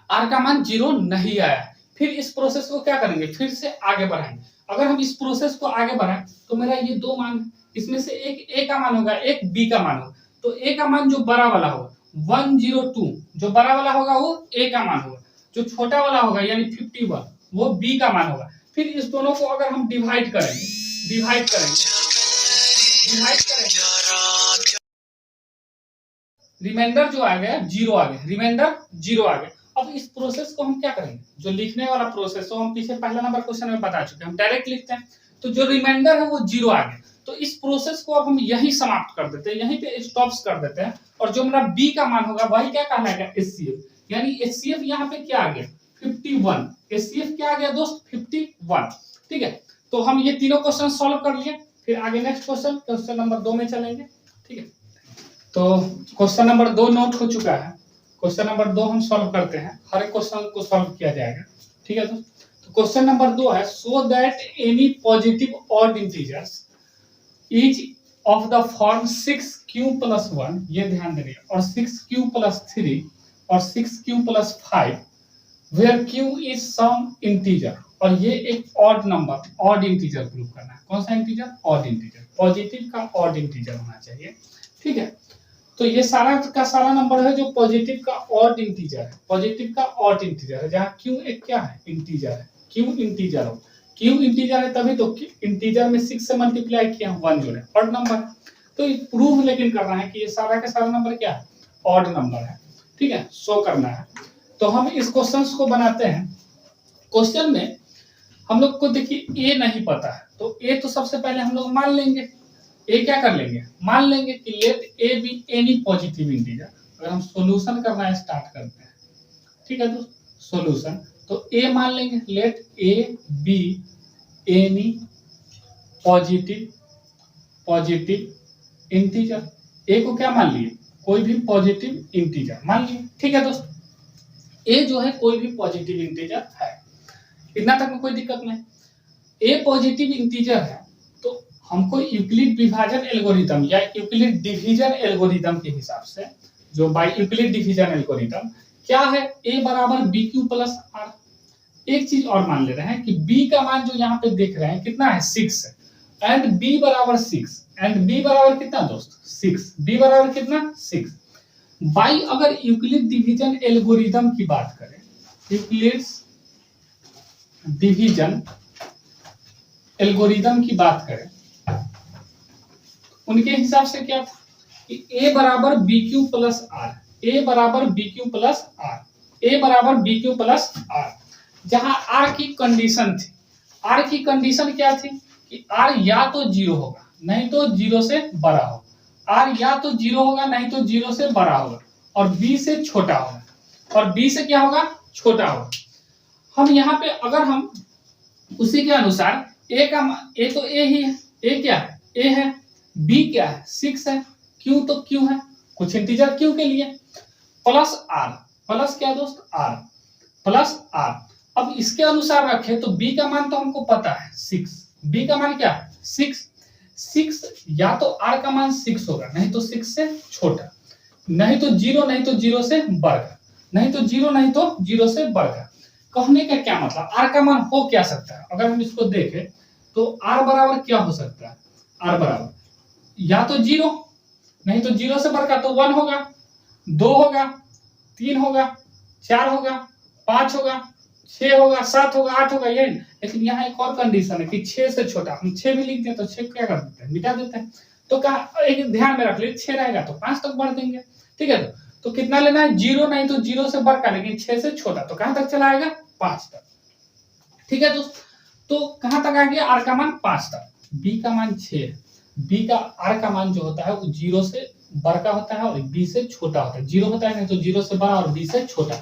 A: आर का मान 0 नहीं आया, फिर इस प्रोसेस को क्या करेंगे, फिर से आगे बढ़ाएंगे। अगर हम इस प्रोसेस को आगे बढ़ाएं तो मेरा ये 2 मान, इसमें से एक ए का मान होगा, एक बी का मान होगा, तो ए का मान जो बड़ा वाला होगा 102, जो बड़ा वाला होगा वो ए का मान होगा, जो छोटा वाला होगा यानी 51 वो बी का मान होगा। फिर इस दोनों को अगर हम डिवाइड करेंगे रिमाइंडर जो आ गया 0 आ गया, रिमाइंडर 0 आ गया। अब इस प्रोसेस को हम क्या करेंगे, जो लिखने वाला प्रोसेस हो हम पीछे पहला नंबर क्वेश्चन में बता चुके हैं, हम डायरेक्ट लिखते हैं, तो जो रिमाइंडर है वो 0 आ गया, तो इस प्रोसेस को अब हम यही समाप्त कर देते हैं, यहीं पे स्टॉप्स कर देते हैं, और जो मेरा बी का मान होगा वही क्या कहलाएगा, एचसीएफ, यानी एचसीएफ यहाँ पे क्या आ गया 51, एचसीएफ क्या आ गया दोस्त 51। ठीक है, तो हम ये तीनों क्वेश्चन सॉल्व कर लिए, फिर आगे नेक्स्ट क्वेश्चन नंबर 2 में चलेंगे। ठीक है, तो क्वेश्चन नंबर 2 नोट हो चुका है, क्वेश्चन नंबर 2 हम सॉल्व करते हैं, हर एक क्वेश्चन को सॉल्व किया जाएगा। ठीक है, तो क्वेश्चन नंबर 2 है, so that any positive odd integers is of the form 6q+1, ये ध्यान देंगे, और 6q+3 और 6q+5 where q is some integer, और ये एक odd number, odd integer prove करना है। कौन सा इंटीजर? Odd integer. पॉजिटिव का ऑड इंटीजर होना चाहिए, ठीक है। तो ये सारा का सारा नंबर है जो पॉजिटिव का ऑड इंटीजर है, पॉजिटिव का ऑड इंटीजर है, जहाँ q एक क्या है? इंटीजर है। q इंटीजर हो, q इंटीजर है तभी तो इंटीजर में 6 से मल्टीप्लाई किया 1 जोड़े, ऑड नंबर। तो प्रूव लेकिन करना है कि ये सारा का सारा नंबर क्या है? ऑड नंबर है, ठीक है, शो करना है। तो हम इस क्वेश्चन को बनाते हैं। क्वेश्चन में हम लोग को देखिए ए नहीं पता है, तो ए तो सबसे पहले हम लोग मान लेंगे, ए क्या कर लेंगे? मान लेंगे कि let A B any positive integer. अगर हम सॉल्यूशन करना स्टार्ट करते हैं, ठीक है दोस्त, सॉल्यूशन, तो ए मान लेंगे, let A B any positive integer. A को क्या मान लिए? कोई भी पॉजिटिव इंटीजर मान लिए, ठीक है दोस्त। ए जो है कोई भी पॉजिटिव इंटीजर है, इतना तक में कोई दिक्कत नहीं। ए पॉजिटिव इंटीजर है तो हमको यूक्लिड विभाजन एल्गोरिथम या यूक्लिड डिवीजन एल्गोरिथम के हिसाब से, जो बाय यूक्लिड डिवीजन एल्गोरिथम क्या है, ए बराबर बी क्यू प्लस आर। एक चीज और मान ले रहे हैं कि बी का मान जो यहाँ पे देख रहे हैं कितना है? 6 है, एंड बी बराबर 6, एंड बी बराबर कितना दोस्त? 6। बी बराबर कितना? 6। बाई अगर यूक्लिड डिवीजन एल्गोरिथम की बात करें, यूक्लिड डिवीजन एल्गोरिथम की बात करें, उनके हिसाब से क्या था कि a बराबर बी क्यू प्लस आर, ए बराबर बी क्यू प्लस आर, ए बराबर बी क्यू प्लस आर, जहां आर की कंडीशन थी। आर की कंडीशन क्या थी कि आर या तो 0 होगा नहीं तो 0 से बड़ा होगा, आर या तो 0 होगा नहीं तो 0 से बड़ा होगा, और बी से छोटा होगा, और बी से क्या होगा? छोटा होगा। हम यहाँ पे अगर हम उसी के अनुसार ए का ए तो ए ही है, ए क्या है? ए है। बी क्या है? 6 है। क्यू तो क्यू है, कुछ इंटीजर क्यू के लिए, प्लस आर, प्लस क्या दोस्त? R, plus r. अब इसके अनुसार रखे तो बी का मान तो हमको पता है 6, बी का मान क्या है? 6 या तो आर का मान 6 होगा नहीं तो 6 से छोटा, नहीं तो 0 नहीं तो 0 से बढ़कर, नहीं तो 0 नहीं तो 0 से बढ़कर। कहने का क्या मतलब? आर का मान हो क्या सकता है? अगर हम इसको देखें तो आर बराबर क्या हो सकता है? आर बराबर या तो 0 नहीं तो 0 से बढ़कर तो 1 होगा, 2 होगा, 3 होगा, 4 होगा, 5 होगा, 6 होगा, 7 होगा, 8 होगा, ये। लेकिन यहाँ एक और कंडीशन है कि 6 से छोटा। हम 6 भी लिखते हैं तो 6 क्या कर देते हैं? मिटा देते हैं। तो कहा एक ध्यान में रख लीजिए, 6 रहेगा तो 5 तक बढ़ देंगे, ठीक है। तो कितना लेना है? 0 नहीं तो 0 से बढ़कर, लेकिन 6 से छोटा, तो कहां तक चला आएगा? 5 तक, ठीक है दोस्त। तो कहां तक आ गया? आर का मान 5 तक, बी का मान 6 है। बी का आर का मान जो होता है वो 0 से बड़ा होता है और बी से छोटा होता है। 0 होता है नहीं तो 0 से बड़ा और बी से छोटा।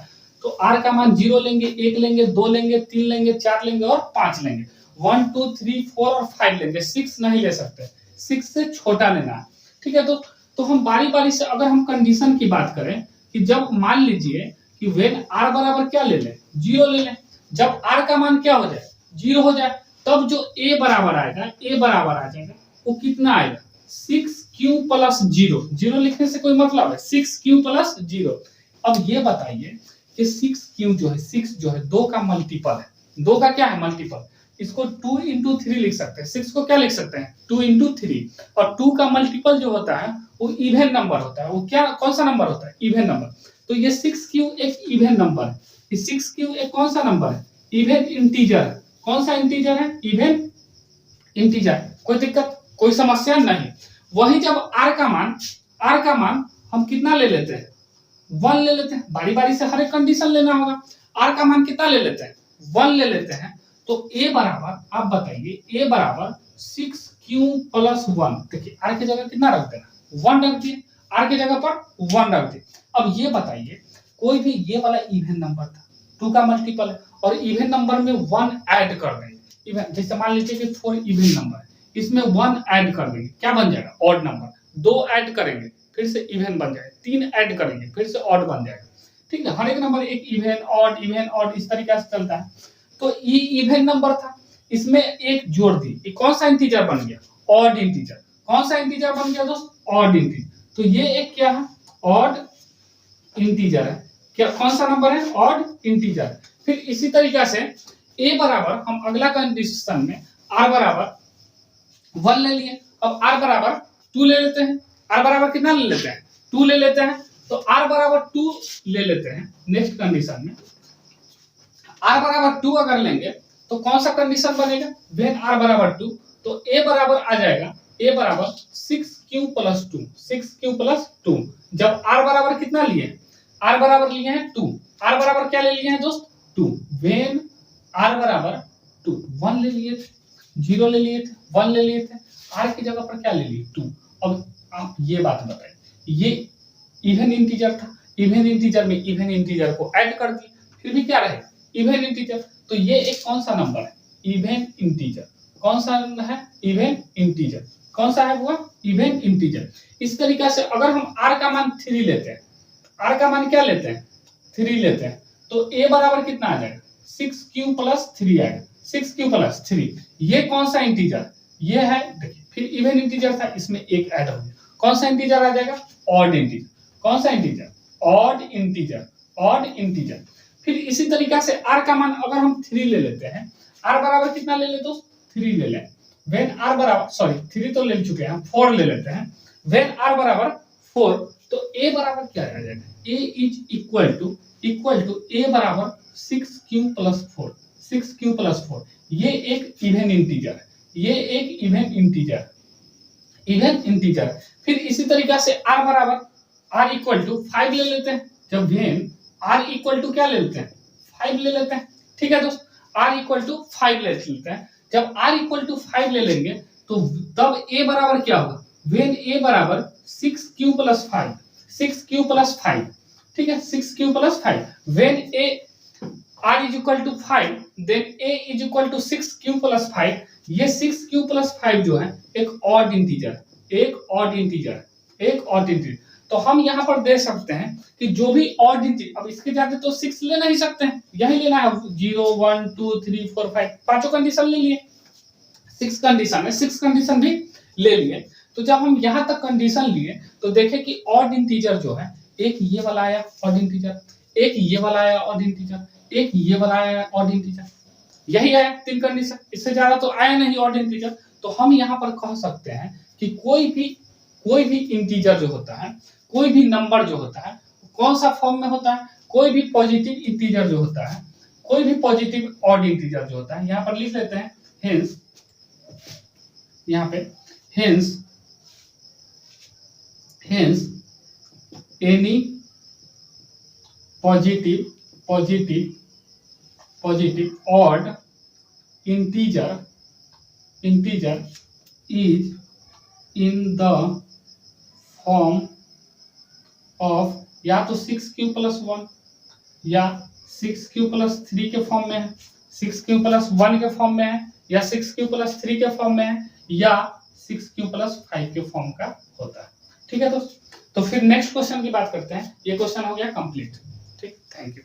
A: तो आर का मान 0 लेंगे, 1 लेंगे, 2 लेंगे, 3 लेंगे, 4 लेंगे और 5 लेंगे। 1 2 3 4 और 5 लेंगे, 6 नहीं ले सकते, 6 से छोटा लेना है, ठीक है। तो हम बारी बारी से अगर हम कंडीशन की बात करें कि जब मान लीजिए कि व्हेन आर बराबर क्या ले लें? 0 ले लें। जब आर का मान क्या हो जाए? 0 हो जाए, तब जो ए बराबर आएगा, ए बराबर आ जाएगा, वो कितना आएगा? 6q plus 0। 0 लिखने से कोई मतलब है? 6q plus 0। अब ये बताइए कि 6q जो है, 6 जो है 2 का मल्टीपल है, 2 का क्या है? मल्टीपल। इसको 2 इंटू 3 लिख सकते हैं, 6 को क्या लिख सकते हैं? 2 इंटू 3। और 2 का मल्टीपल जो होता है वो इवन नंबर होता है। वो क्या, कौन सा नंबर होता है? Even number. तो ये 6q एक इवन नंबर है। 6q एक कौन सा नंबर है? Even integer. कौन सा इंटीजर है? Even integer. कोई दिक्कत, कोई समस्या नहीं। वही जब आर का मान हम कितना ले लेते हैं? 1 ले लेते हैं। बारी बारी से हर एक कंडीशन लेना होगा। आर का मान कितना ले लेते हैं? 1 ले लेते हैं। तो ए बराबर, आप बताइए, ए बराबर 6q प्लस 1। देखिए आर की जगह कितना रख देना? 1 रख दिए, आर की जगह पर 1 रख दिए। अब ये बताइए, कोई भी ये वाला इवन नंबर था, 2 का मल्टीपल है, और इवन नंबर में 1 ऐड कर देंगे। इवन जैसे मान लीजिए कि 4 इवन नंबर है, इसमें 1 ऐड कर देंगे, क्या बन जाएगा? Odd number. 2 ऐड करेंगे फिर से इवन बन जाएगा, 3 ऐड करेंगे फिर से ऑड बन जाएगा, ठीक है। हर एक नंबर एक इवन ऑड इस तरीके से चलता है। तो ये इवन नंबर था, इसमें एक जोड़ दी, ये कौन सा इंटीजर बन गया? Odd integer. कौन सा इंटीजर बन गया दोस्त? Odd integer. तो ये एक क्या है? ऑड इंटीजर है। क्या कौन सा नंबर है? Odd integer. फिर इसी तरीका से a बराबर हम अगला कंडीशन में r बराबर 1 ले लिए, अब r बराबर 2 ले लेते हैं। r बराबर कितना ले लेते हैं? 2 ले लेते हैं। तो r बराबर 2 ले लेते हैं नेक्स्ट कंडीशन में। r बराबर 2 अगर लेंगे तो कौन सा कंडीशन बनेगा? व्हेन r बराबर 2, तो a बराबर आ जाएगा a बराबर 6q प्लस 2, 6q प्लस 2। जब r बराबर कितना लिए? r बराबर लिए हैं 2। r बराबर क्या ले लिए हैं दोस्त? 2। व्हेन r बराबर 2, 1 ले लिए थे, 0 ले लिए थे, 1 ले लिए थे, r की जगह पर क्या ले लिए? 2। अब आप ये बात बताइए, ये इवन इंटीजर था, इवन इंटीजर में इवन इंटीजर को ऐड कर दिए, फिर भी क्या रहे? Even integer. तो ये एक कौन सा नंबर है? Even integer. कौन सा है? Even integer. कौन सा है वो? Even integer. इस तरीके से अगर हम r का मान 3 लेते हैं, r का मान क्या लेते हैं? 3 लेते हैं, तो a बराबर कितना आ जाएगा? 6q प्लस 3 आएगा, 6q प्लस 3। ये कौन सा इंटीजर? ये है, देखिए फिर इवन इंटीजर था, इसमें एक ऐड हो गया। कौन सा इंटीजर आ जाएगा? Odd integer. कौन सा इंटीजर? Odd integer. Odd integer. फिर इसी तरीका से r का मान अगर हम 3 ले लेते हैं, r बराबर कितना ले लेते? 3 ले लें। व्हेन r बराबर, सॉरी 3 तो ले चुके हैं, 4 ले लेते हैं। व्हेन r बराबर 4, तो a बराबर क्या आ जाएगा? a is equal to a बराबर 6q प्लस 4, 6q प्लस 4। ये एक इवन इंटीजर है, ये एक इवन इंटीजर, इवन इंटीजर। फिर इसी तरीका से r बराबर r इक्वल टू 5 ले लेते हैं। जब व्हेन r इक्वल टू क्या ले लेते हैं? 5 ले लेते हैं। ठीक है दोस्त, r इक्वल टू 5 ले लेते हैं। जब r इक्वल टू 5 ले लेंगे तो तब a बराबर क्या होगा? व्हेन a बराबर 6q प्लस 5, 6q प्लस 5। ठीक है, 6q plus 5। When a r is equal to 5, then a is equal to 6q plus 5। ये 6q प्लस 5 जो है एक ऑड इंटीजर, एक ऑड इंटीजर, एक ऑड इंटीजर। तो हम यहाँ पर दे सकते हैं कि जो भी ऑड इंटीजर, अब इसके जाते तो 6 ले नहीं सकते हैं, यही लेना है 0 1 2 3 4 5, पांचों कंडीशन ले लिए। 6 कंडीशन है, 6 कंडीशन भी ले लिए। तो जब हम यहाँ तक कंडीशन लिए तो देखें कि ऑड इंटीजर जो है, एक ये वाला आया ऑड इंटीजर, एक ये वाला आया ऑड इंटीजर, एक ये वाला आया ऑड इंटीजर, यही आया 3 कंडीशन। इससे ज्यादा तो आया नहीं ऑड इंटीजर। तो हम यहाँ पर कह सकते हैं कि कोई भी इंटीजर जो होता है, कोई भी नंबर जो होता है, कौन सा फॉर्म में होता है? कोई भी पॉजिटिव इंटीजर जो होता है, कोई भी पॉजिटिव ऑड इंटीजर जो होता है, यहाँ पर लिख लेते हैं हेंस, यहाँ पे hence any positive odd integer is in the form of या तो 6q प्लस 1 या 6q प्लस 3 के फॉर्म में है, 6q प्लस 1 के फॉर्म में है, या 6q प्लस 3 के फॉर्म में है, या 6q प्लस 5 के फॉर्म का होता है। ठीक है दोस्तों, तो फिर नेक्स्ट क्वेश्चन की बात करते हैं। ये क्वेश्चन हो गया कंप्लीट। ठीक, थैंक यू।